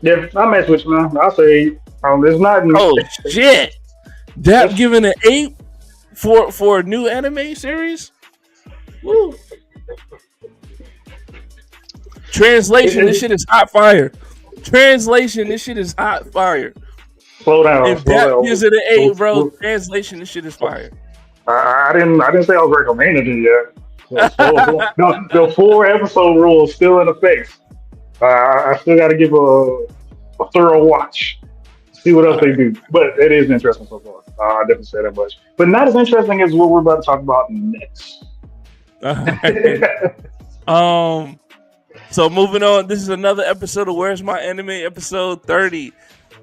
yeah. I mess with you, man. I'll say there's not. Oh shit! That It's, giving an 8 for a new anime series. Woo. Translation: this it, shit is hot fire. Translation: this shit is hot fire. slow down, If slow that down. gives it an 8, bro, We'll, translation: this shit is fire. I didn't say I was recommending it yet. So, the 4 episode rule is still in effect. I still got to give a thorough watch, see what All else they right. do. But it is interesting so far. I definitely say that much. But not as interesting as what we're about to talk about next. All right. Um. So moving on, this is another episode of Where's My Anime, episode 30.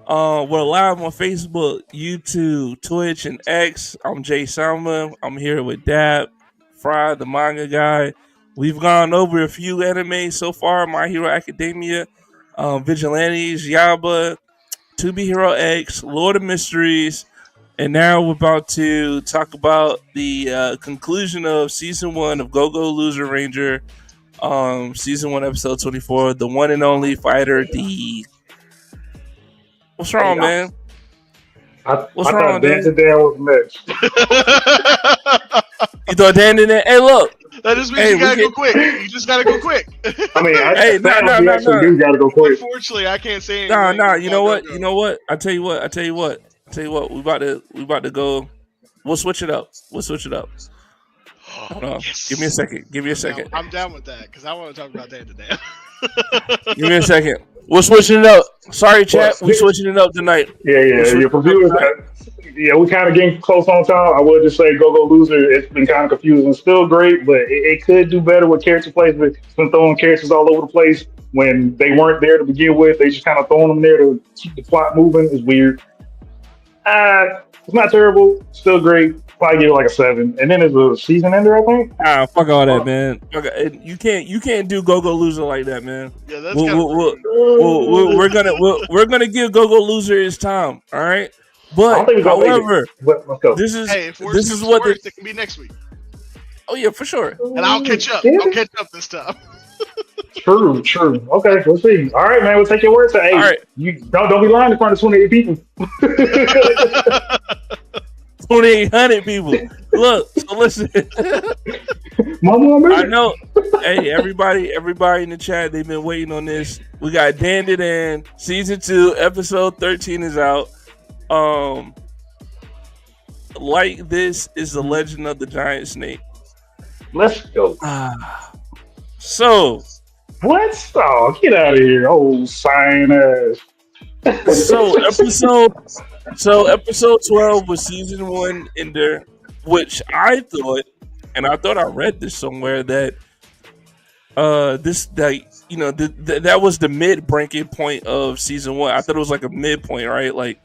We're live on Facebook, YouTube, Twitch, and X. I'm Jay Salma. I'm here with Dab, Fry, the manga guy. We've gone over a few anime so far: My Hero Academia, Vigilantes, Yaba, To Be Hero X, Lord of Mysteries, and now we're about to talk about the conclusion of season 1 of Go Go Loser Ranger. Season 1, episode 24, the one and only Fighter D. What's Hey, wrong, man? I What's thought wrong, Dancing dude? Dan was next. You thought Dan in there? Hey, look. That just means Hey, you we gotta get. go quick. You just gotta go quick. I mean, Hey, no, sometimes no, we no, actually no, do got to go quick. Unfortunately, I can't say no, anything no. You know about what? Go-Go. You know what? I tell you what. I tell you what. I tell you what. We about to go. We'll switch it up. We'll switch it up. Hold on. Yes. Give me a second. Give me a Now, second. I'm down with that because I want to talk about Dan today. Give me a second. We're switching it up. Sorry, chat. Well, We switching it up tonight. Yeah, We're yeah. switching For it up viewers, tonight. yeah, we kind of getting close on time. I would just say Go Go Loser. It's been kind of confusing. Still great, but it could do better with character placement. It's been throwing characters all over the place when they weren't there to begin with. They just kind of throwing them there to keep the plot moving. It's weird. It's not terrible. Still great. Probably give it like a 7. And then there's a season ender, I think. Fuck all that, man. You can't do Go Go Loser like that, man. Yeah, that's We'll, kind of we'll, rude. we're gonna give Go Go Loser his time, all right. I But don't think we're gonna make however, it. But let's go. this is Hey, if worse this comes is to what worse, it can be next week, oh yeah, for sure. and I'll catch up. Yeah. I'll catch up this time. True, true. Okay, we'll see. All right, man. We'll take your word. Say, All hey, right, you don't be lying in front of 28 people. 2,800 people. Look, so listen. Mama, I know. Hey, everybody in the chat, they've been waiting on this. We got Dan Dan. Season 2, episode 13 is out. Like this is the Legend of the Giant Snake. Let's go. So What? Oh, get out of here, old sign ass. episode 12 was season 1 ender, which I thought, and I thought I read this somewhere that that was the mid breaking point of season 1. I thought it was like a midpoint, right? Like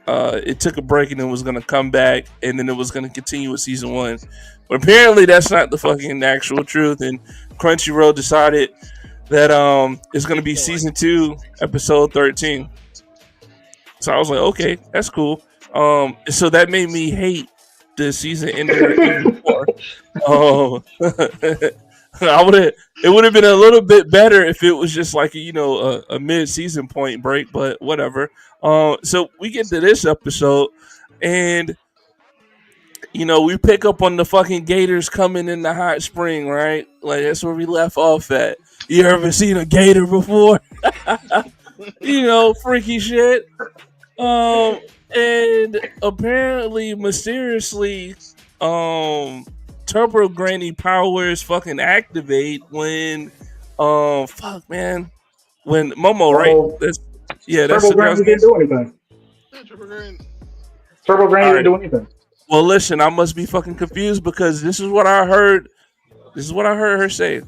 it took a break and then was gonna come back and then it was gonna continue with season 1. But apparently that's not the fucking actual truth, and Crunchyroll decided that it's gonna be season 2, episode 13. So I was like, okay, that's cool. So that made me hate the season ender even more. It would have been a little bit better if it was just like a mid-season point break, but whatever. So we get to this episode, and we pick up on the fucking gators coming in the hot spring, right? Like that's where we left off at. You ever seen a gator before? Freaky shit. And apparently, mysteriously, Turbo Granny powers fucking activate when, fuck man, when Momo, right? Oh, That's Turbo the girl's Granny name. didn't do anything. Yeah, Triple Green. Turbo Granny All didn't do anything. Well, listen, I must be fucking confused because this is what I heard. This is what I heard her say.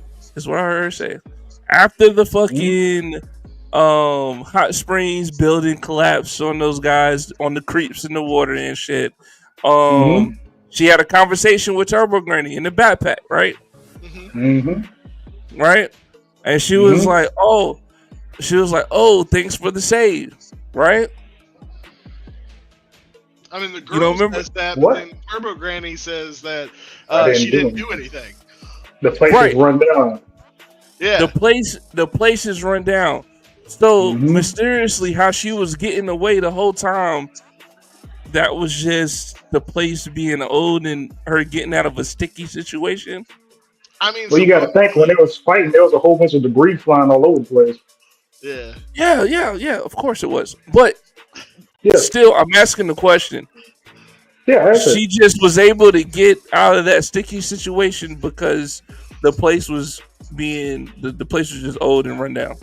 After the fucking hot springs building collapsed on those guys, on the creeps in the water and shit. She had a conversation with Turbo Granny in the backpack, right? Right? And she was like, oh, thanks for the save, right? I mean, the You girl don't remember? says that, What? but then Turbo Granny says that I she didn't do do anything. The place Right. is run down. Yeah. The place is run down. So Mhm. mysteriously, how she was getting away the whole time, that was just the place being old and her getting out of a sticky situation. I mean, Well, you got to think when they was fighting, there was a whole bunch of debris flying all over the place. yeah. Yeah. Of course it was, but Yeah, still, I'm asking the question. yeah, that's She just was able to get out of that sticky situation because the place was the place was just old and run down.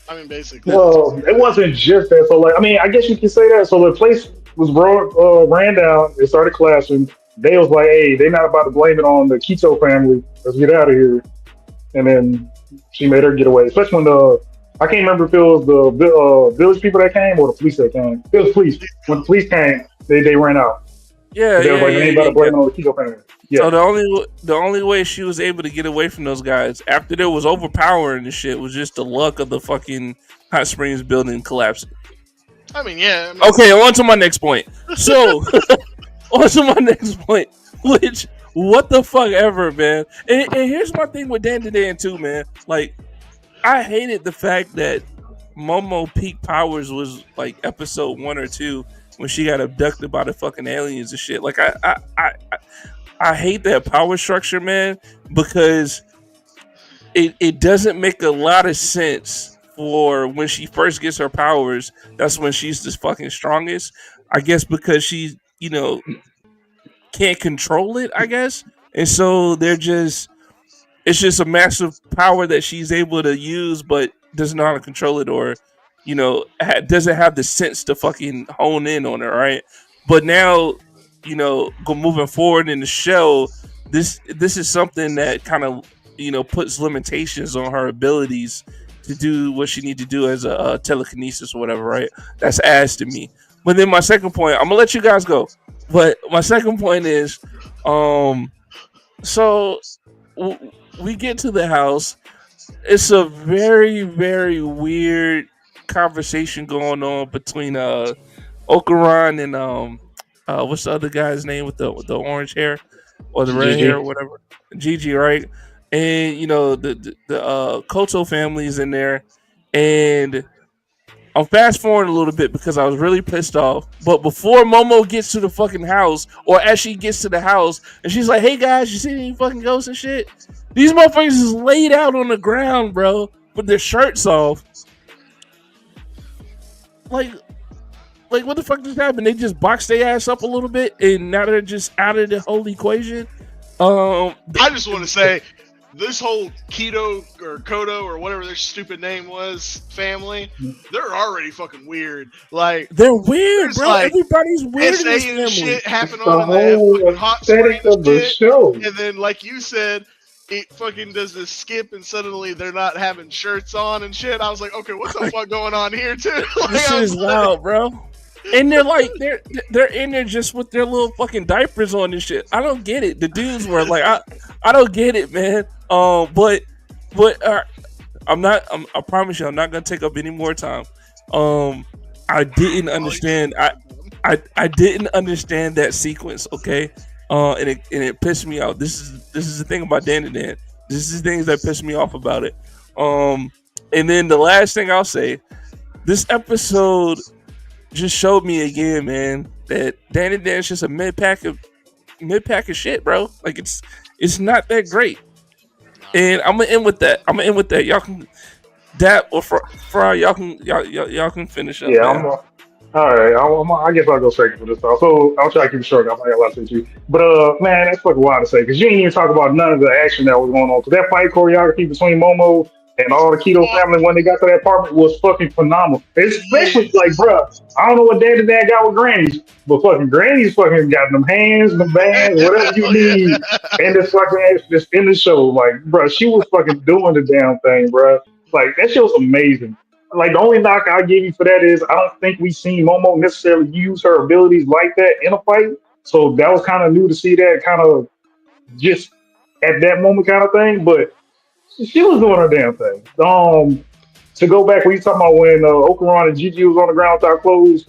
I mean, basically, that's Well, it wasn't just that. So, like, I mean, I guess you can say that. So the place was ran down. It started clashing. They was like, "Hey, they not about to blame it on the Keto family. Let's get out of here." And then she made her get away. Especially when the I can't remember if it was the village people that came or the police that came. It was police. When the police came, they ran out. Yeah, They was yeah, like, yeah, "They ain't about yeah, to yeah. blame it on the Keto family." Yeah. So the only way she was able to get away from those guys after there was overpowering and shit was just the luck of the fucking hot springs building collapsing. I mean, yeah. I mean, Okay, on to my next point. So on to my next point, which what the fuck ever, man. And here's my thing with Dan to Dan too, man. Like I hated the fact that Momo peak powers was like episode 1 or 2 when she got abducted by the fucking aliens and shit. Like I hate that power structure, man, because it doesn't make a lot of sense for when she first gets her powers. That's when she's the fucking strongest. I guess because she, can't control it. I guess, and so they're just it's just a massive power that she's able to use, but doesn't know how to control it, or doesn't have the sense to fucking hone in on it, right? But now, go moving forward in the show, this is something that kind of puts limitations on her abilities to do what she need to do as a telekinesis or whatever, right? That's asked to me. But then my second point, I'm gonna let you guys go. But my second point is, um, so we get to the house. It's a very, very weird conversation going on between Okaran and what's the other guy's name with the orange hair or the red hair or GG. whatever, Gigi, right? And the Koto family is in there, and I'm fast forwarding a little bit because I was really pissed off. But before Momo gets to the fucking house, or as she gets to the house, and she's like, "Hey guys, you see any fucking ghosts and shit?" These motherfuckers is laid out on the ground, bro, with their shirts off. Like, what the fuck just happened? They just boxed their ass up a little bit, and now they're just out of the whole equation. Um, I just want to say this whole Keto or Kodo or whatever their stupid name was family, they're already fucking weird. Like, they're weird, there's bro. like Everybody's weird in this SA and family. shit happen The on in that whole fucking hot spring aesthetic of the shit. show. And then, like you said, it fucking does this skip and suddenly they're not having shirts on and shit. I was like, okay, what the fuck going on here, too? Like, This I shit was is like, wild, bro. And they're like they're in there just with their little fucking diapers on and shit. I don't get it. The dudes were like, I don't get it, man. But I promise you, I'm not gonna take up any more time. I didn't understand. I didn't understand that sequence. Okay. And it pissed me off. This is the thing about Dan and Dan. This is the things that piss me off about it. And then the last thing I'll say, this episode just showed me again, man, that Dan and Dan's just a mid pack of shit, bro. Like it's not that great. And I'm gonna end with that. Y'all can that or Fry. Y'all can finish up, Yeah, man. I'm. All right, I guess I'll go second for this time. So I'll try to keep it short. I might have a lot to say too. But man, that's fucking wild to say because you didn't even talk about none of the action that was going on. Because that fight choreography between Momo and all the Keto family when they got to that apartment was fucking phenomenal. Especially like, yes. bruh, I don't know what dad and dad got with Granny's, but fucking Granny's fucking got them hands, them bands, whatever you need, and this fucking just in the show. Like, bruh, she was fucking doing the damn thing, bruh. Like that shit was amazing. Like the only knock I'll give you for that is I don't think we've seen Momo necessarily use her abilities like that in a fight. So that was kind of new to see that kind of just at that moment kind of thing. But she was doing her damn thing. To go back when you talking about when Okaran and Gigi was on the ground without clothes,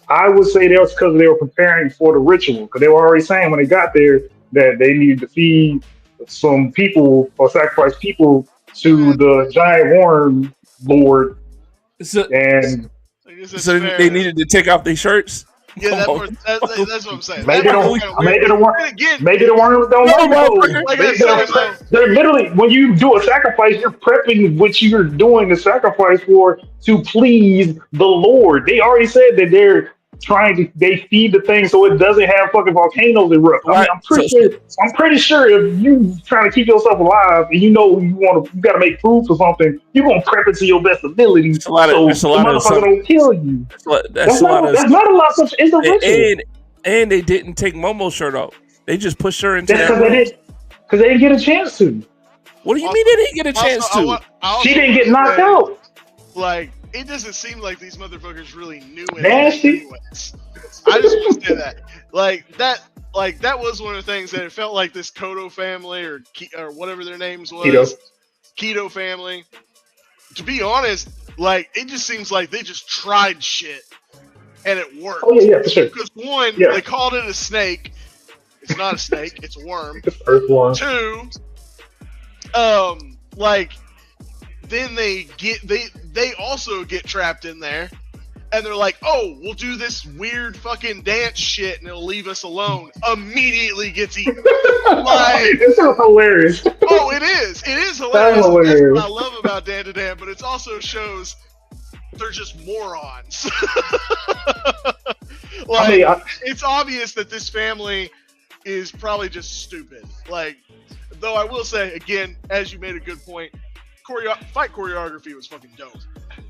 I would say that was because they were preparing for the ritual. Because they were already saying when they got there that they needed to feed some people or sacrifice people to the giant worm lord So, and Like, this is so they fair. needed to take off their shirts. Yeah, Come on, that's what I'm saying. maybe That part the was kind of weird. maybe the And again, maybe the worms don't no, like the clothes. motherfucker. like I said, though, They're literally when you do a sacrifice, you're prepping what you're doing the sacrifice for to please the Lord. They already said that they're they feed the thing so it doesn't have fucking volcanoes erupt. I mean, Right. I'm pretty sure if you trying to keep yourself alive and you know you got to make food for something, you're gonna prep it to your best ability it's a lot of so it's a the lot of motherfucker some don't kill you. that's a lot of That's not a lot of. It's a ritual. and they didn't take Momo's shirt off. They just pushed her into That's that room. because they didn't get a chance to. What do you Also, mean they didn't get a chance I to? want, I also She didn't want get to knocked say, out. like, it doesn't seem like these motherfuckers really knew Nasty. anything anyways. I just want to say that. Like that was one of the things that it felt like this Kodo family or whatever their names was, Keto family. To be honest, like it just seems like they just tried shit and it worked. Oh yeah, for sure. Because one, Yeah. they called it a snake. It's not a snake, it's a worm. First one. Two, like then they also get trapped in there and they're like, oh, we'll do this weird fucking dance shit and it'll leave us alone. Immediately gets eaten. Like, it's so hilarious. oh, it is hilarious. That's hilarious. That's what I love about Dan to Dan, but it also shows they're just morons. Like, it's obvious that this family is probably just stupid. Like, though I will say, again, as you made a good point, fight choreography was fucking dope.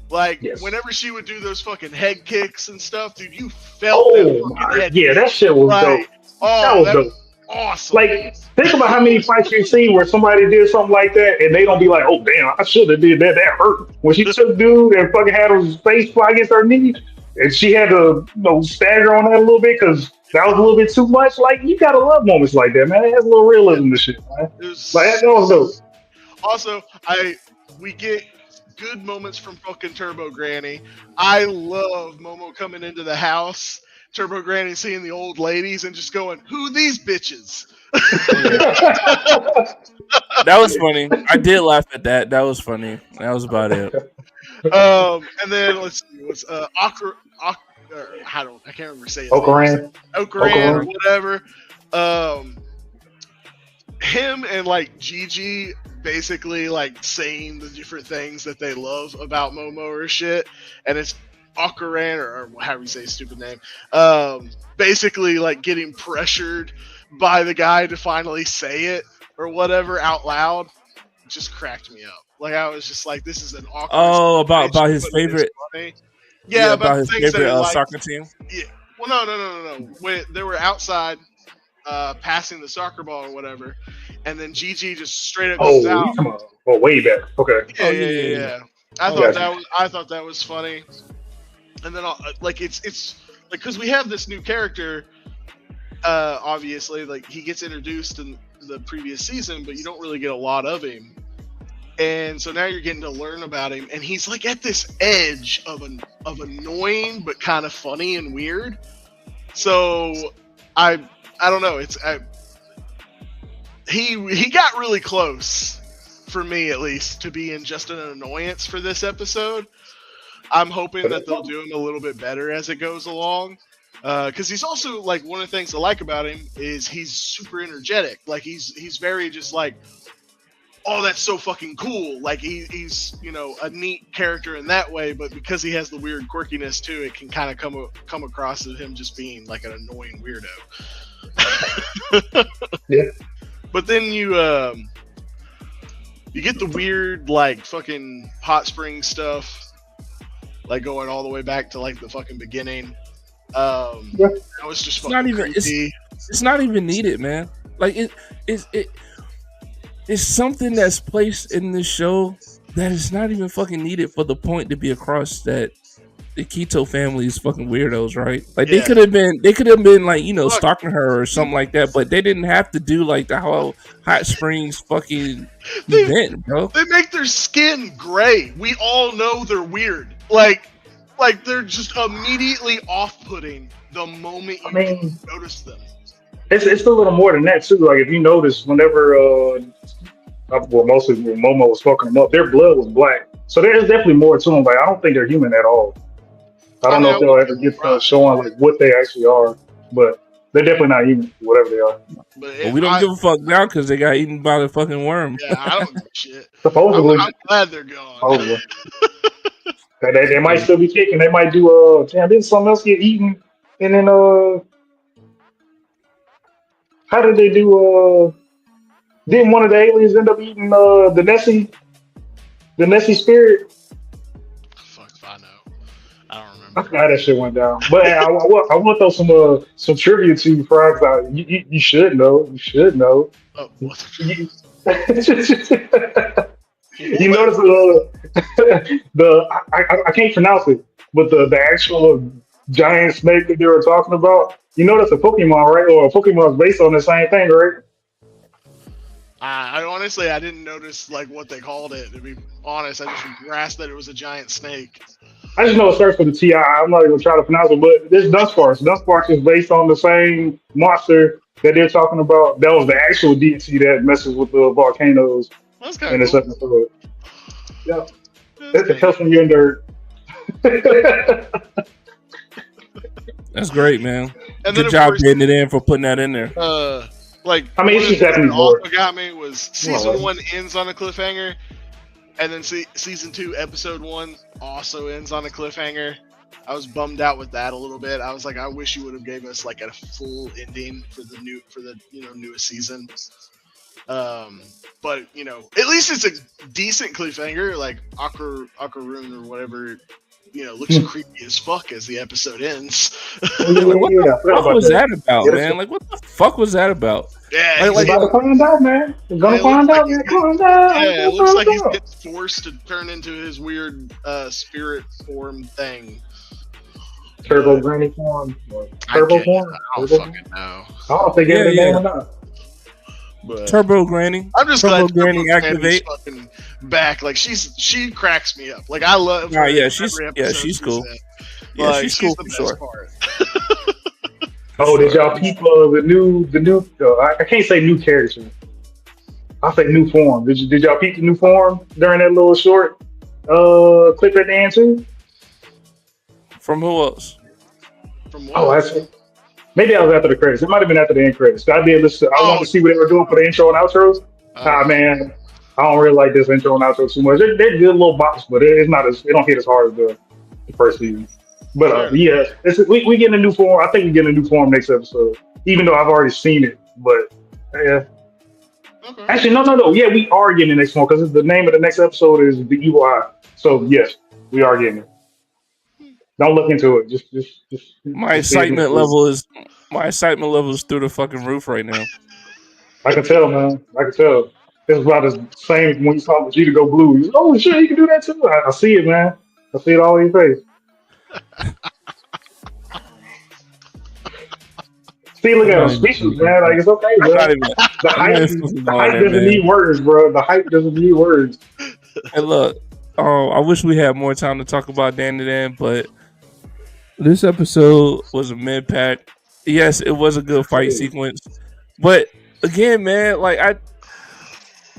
Like, whenever she would do those fucking head kicks and stuff, dude, you felt that fucking head kick. That shit was dope. Oh, that was dope. Awesome. Like, think about how many fights you've seen where somebody did something like that and they don't be like, oh, damn, I should have did that. That hurt. When she took dude and fucking had his face fly against her knee and she had to, stagger on that a little bit because that was a little bit too much. Like, you gotta love moments like that, man. It has a little realism to shit, man. Like, that was dope. Also, we get good moments from fucking Turbo Granny. I love Momo coming into the house, Turbo Granny seeing the old ladies and just going, who these bitches? That was funny. I did laugh at that. That was funny. That was about it. And then let's see, what's I can't remember saying Okaran or whatever. Him and like Gigi basically like saying the different things that they love about Momo or shit, and it's Okaran or however you say his stupid name. Basically like getting pressured by the guy to finally say it or whatever out loud just cracked me up. Like I was just like, this is an awkward. Oh, about his favorite. Yeah, about his favorite liked. soccer team. Yeah. Well, no. When they were outside passing the soccer ball or whatever, and then Gigi just straight up goes out. Oh, way back. Okay. Yeah. I thought that was funny. And then like it's like because we have this new character. Obviously, like he gets introduced in the previous season, but you don't really get a lot of him. And so now you're getting to learn about him, and he's like at this edge of annoying but kind of funny and weird. So I don't know. He got really close for me, at least, to being just an annoyance for this episode. I'm hoping that they'll do him a little bit better as it goes along. Because he's also like one of the things I like about him is he's super energetic. Like he's very just like, oh, that's so fucking cool. Like he's a neat character in that way, but because he has the weird quirkiness too, it can kind of come across as him just being like an annoying weirdo. Yeah. But then you get the weird like fucking hot spring stuff, like going all the way back to like the fucking beginning. That was just fucking creepy. It's not even needed, man. Like it's something that's placed in this show that is not even fucking needed for the point to be across that the Keto family is fucking weirdos, right? Like they could have been like, stalking her or something like that, but they didn't have to do like the whole hot springs fucking event, bro. They make their skin gray. We all know they're weird. Like they're just immediately off-putting the moment you notice them. It's a little more than that too. Like if you notice, whenever mostly when Momo was fucking them up, their blood was black. So there's definitely more to them. Like I don't think they're human at all. I don't know if they'll ever get showing like what they actually are, but they're definitely not human, whatever they are. But we don't give a fuck now because they got eaten by the fucking worm. Yeah, I don't give a shit. Supposedly, I'm glad they're gone. They might still be kicking. They might do didn't something else get eaten And then how did they do? Didn't one of the aliens end up eating the Nessie spirit? Fuck if I know. I don't I remember. forgot how that shit went down. But I want to throw some trivia to you, Frogs. You should know. You should know. Oh, what? You, you What? notice I can't pronounce it, but the actual giant snake that they were talking about. You know that's a Pokemon, right? Or a Pokemon's based on the same thing, right? I honestly I didn't notice like what they called it. To be honest, I just grasped that it was a giant snake. I just know it starts with a T. I'm not even trying to pronounce it, but this Dunsparce. Dunsparce is based on the same monster that they're talking about. That was the actual deity that messes with the volcanoes That's kind in of this cool. episode. Yeah, That's it kind of tells when you're in dirt. That's great, man. And then Good of job course, getting it in for putting that in there. like I mean, one it's of the just things that Japanese lore. also got me was Come on, season man. one ends on a cliffhanger, and then season two, episode one also ends on a cliffhanger. I was bummed out with that a little bit. I was like, I wish you would have gave us like a full ending for the newest season. But at least it's a decent cliffhanger. Like Akaroon or whatever, looks Hmm. creepy as fuck as the episode ends. Oh yeah, Yeah, like yeah, what yeah, the yeah. I forgot fuck about was that. that about, Yeah, that's man? Like what the fuck was that about? Yeah, Like We're like about to find out, man. We're gonna it looks find like out, man. Calm down. We're yeah, it gonna looks find like he's out. getting forced to turn into his weird spirit form thing. Turbo But Granny form. Or I Turbo guess form. I don't Turbo form. fucking know. I don't know if they gave yeah, it a name yeah. or not. But Turbo Granny. I'm just Turbo glad Turbo Granny Granny's activate. fucking back. Like she cracks me up. Like I love Nah, her in yeah, every episode she's she's cool. in. Yeah, Like she's she's cool the for best sure. part. For Oh, did sure. y'all peep the new? I can't say new character. I'll say new form. Did y'all peep the new form during that little short clip at the end too? From who else? From Oh, what? that's maybe I was after the credits. It might have been after the end credits. I did listen. I wanted Oh, to see what they were doing for the intro and outros. Ah uh, man, I don't really like this intro and outro too much. They're good little bops, but it's not as it don't hit as hard as the first season. But fair enough. yeah, we getting a new form. I think we getting a new form next episode, even though I've already seen it. But yeah, Okay. actually, no. Yeah, we are getting the next one because the name of the next episode is The Evil Eye. So yes, we are getting it. Don't look into it. My Just see it next excitement week. level is through the fucking roof right now. I can tell, man. I can tell. It's about the same when you saw Vegeta go blue. You, oh shit, you can do that too. I see it, man. I see it all in your face. See, look I'm at him not even speechless, fucking man. Like it's okay, I'm not bro. even The I'm not hype, even fucking the going hype there, doesn't man. need words, bro. The hype doesn't need words. And look, I wish we had more time to talk about Dan to Dan, but this episode was a mid pack. Yes, it was a good fight sequence. But again, man, like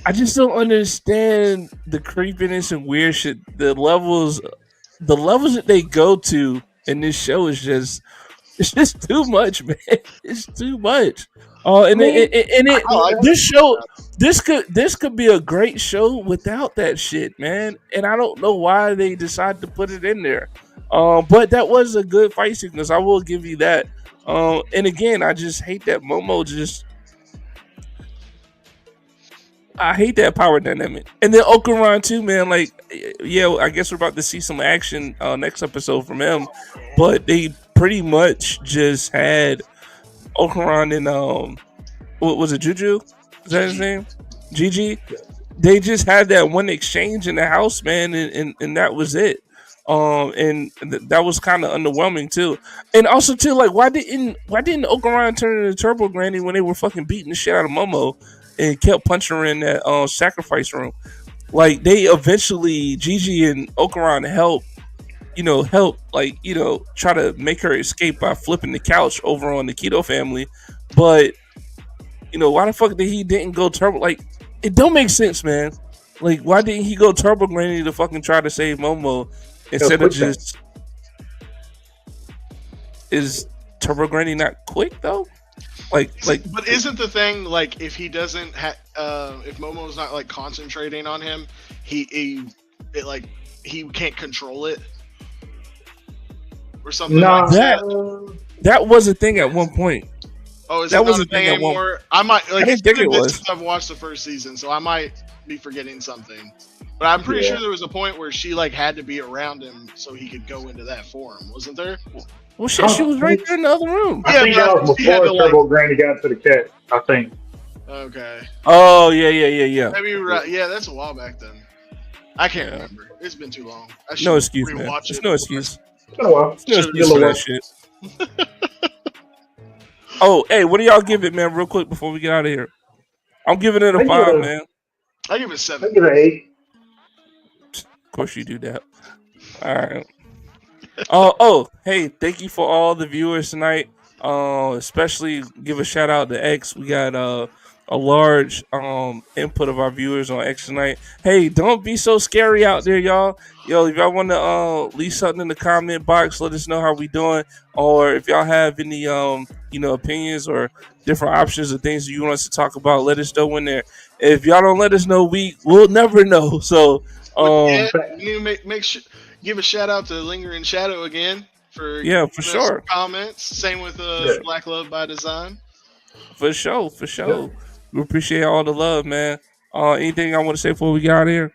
I just don't understand the creepiness and weird shit. The levels that they go to in this show is just it's just too much, man. It's too much. I mean, And it I like this show that. this could be a great show without that shit, man. And I don't know why they decided to put it in there. But that was a good fight sequence. I will give you that. And again, I just hate that Momo just I hate that power dynamic. And then Okuran too, man. Like, yeah, I guess we're about to see some action next episode from him. But they pretty much just had Okuran and what was it, Juju? Is that his GG. name? Gigi. They just had that one exchange in the house, man, and that was it. That was kind of underwhelming too. And also too, like, why didn't Okuran turn into Turbo Granny when they were fucking beating the shit out of Momo and kept punching her in that sacrifice room? Like they eventually Gigi and Okuran help like try to make her escape by flipping the couch over on the Keto family, but why the fuck did he didn't go Turbo? Like it don't make sense, man. Like why didn't he go Turbo Granny to fucking try to save Momo it was instead of quick time. just is Turbo Granny not quick though? But isn't the thing like if he doesn't if Momo's not like concentrating on him, he can't control it or something like Nah, that that. that was a thing at one point. Oh, is That it was not a a thing thing at one. anymore? I might like. I It's didn't think been a it bit was. since I've watched the first season, so I might be forgetting something. But I'm pretty sure there was a point where she like had to be around him so he could go into that form, wasn't there? Well, shit, she was right there in the other room. I think that was she had before to, like- Turbo Granny got to the cat. I think. Okay, Oh yeah. maybe you're right. Yeah, that's a while back then. I can't Yeah. remember. It's been too long. I should No excuse, man. rewatch It's it. no excuse. It's been a while. No Should've excuse been for a that shit. Oh, hey, what do y'all give it, man? Real quick before we get out of here. I'm giving it a I give 5, it a- man. I give it I 7. give it an 8. Of course you do that. All right. Oh, hey, thank you for all the viewers tonight. Especially give a shout out to X. We got a large input of our viewers on X tonight. Hey, don't be so scary out there, y'all. Yo, if y'all want to leave something in the comment box, let us know how we doing. Or if y'all have any opinions or different options or things that you want us to talk about, let us know in there. If y'all don't let us know, we'll never know. So Yeah, we need to make sure give a shout out to Lingering Shadow again for for giving us sure. comments. Same with Black Love by Design. For sure. We appreciate all the love, man. Anything I want to say before we get out of here?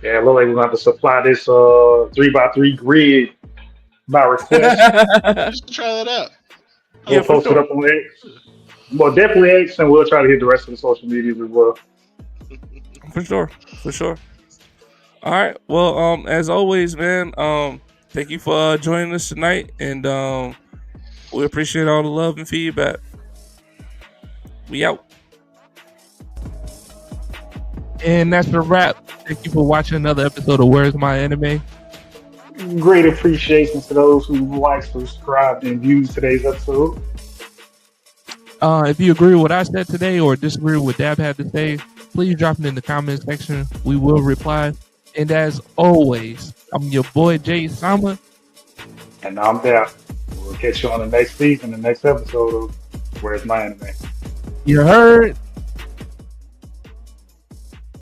Yeah, it look like we're gonna have to supply this 3x3 grid by request. Just try that out. Yeah, We'll for post it sure. up on X. Well, definitely X, and we'll try to hit the rest of the social medias as well. For sure. All right. Well, as always, man. Thank you for joining us tonight, and we appreciate all the love and feedback. We out. And that's a wrap. Thank you for watching another episode of Where's My Anime. Great appreciation to those who like, subscribed, and viewed today's episode. If you agree with what I said today or disagree with what Dab had to say, please drop it in the comment section. We will reply. And as always, I'm your boy Jay Sama. And I'm there. We'll catch you on the next season, the next episode of Where's My Anime. You heard?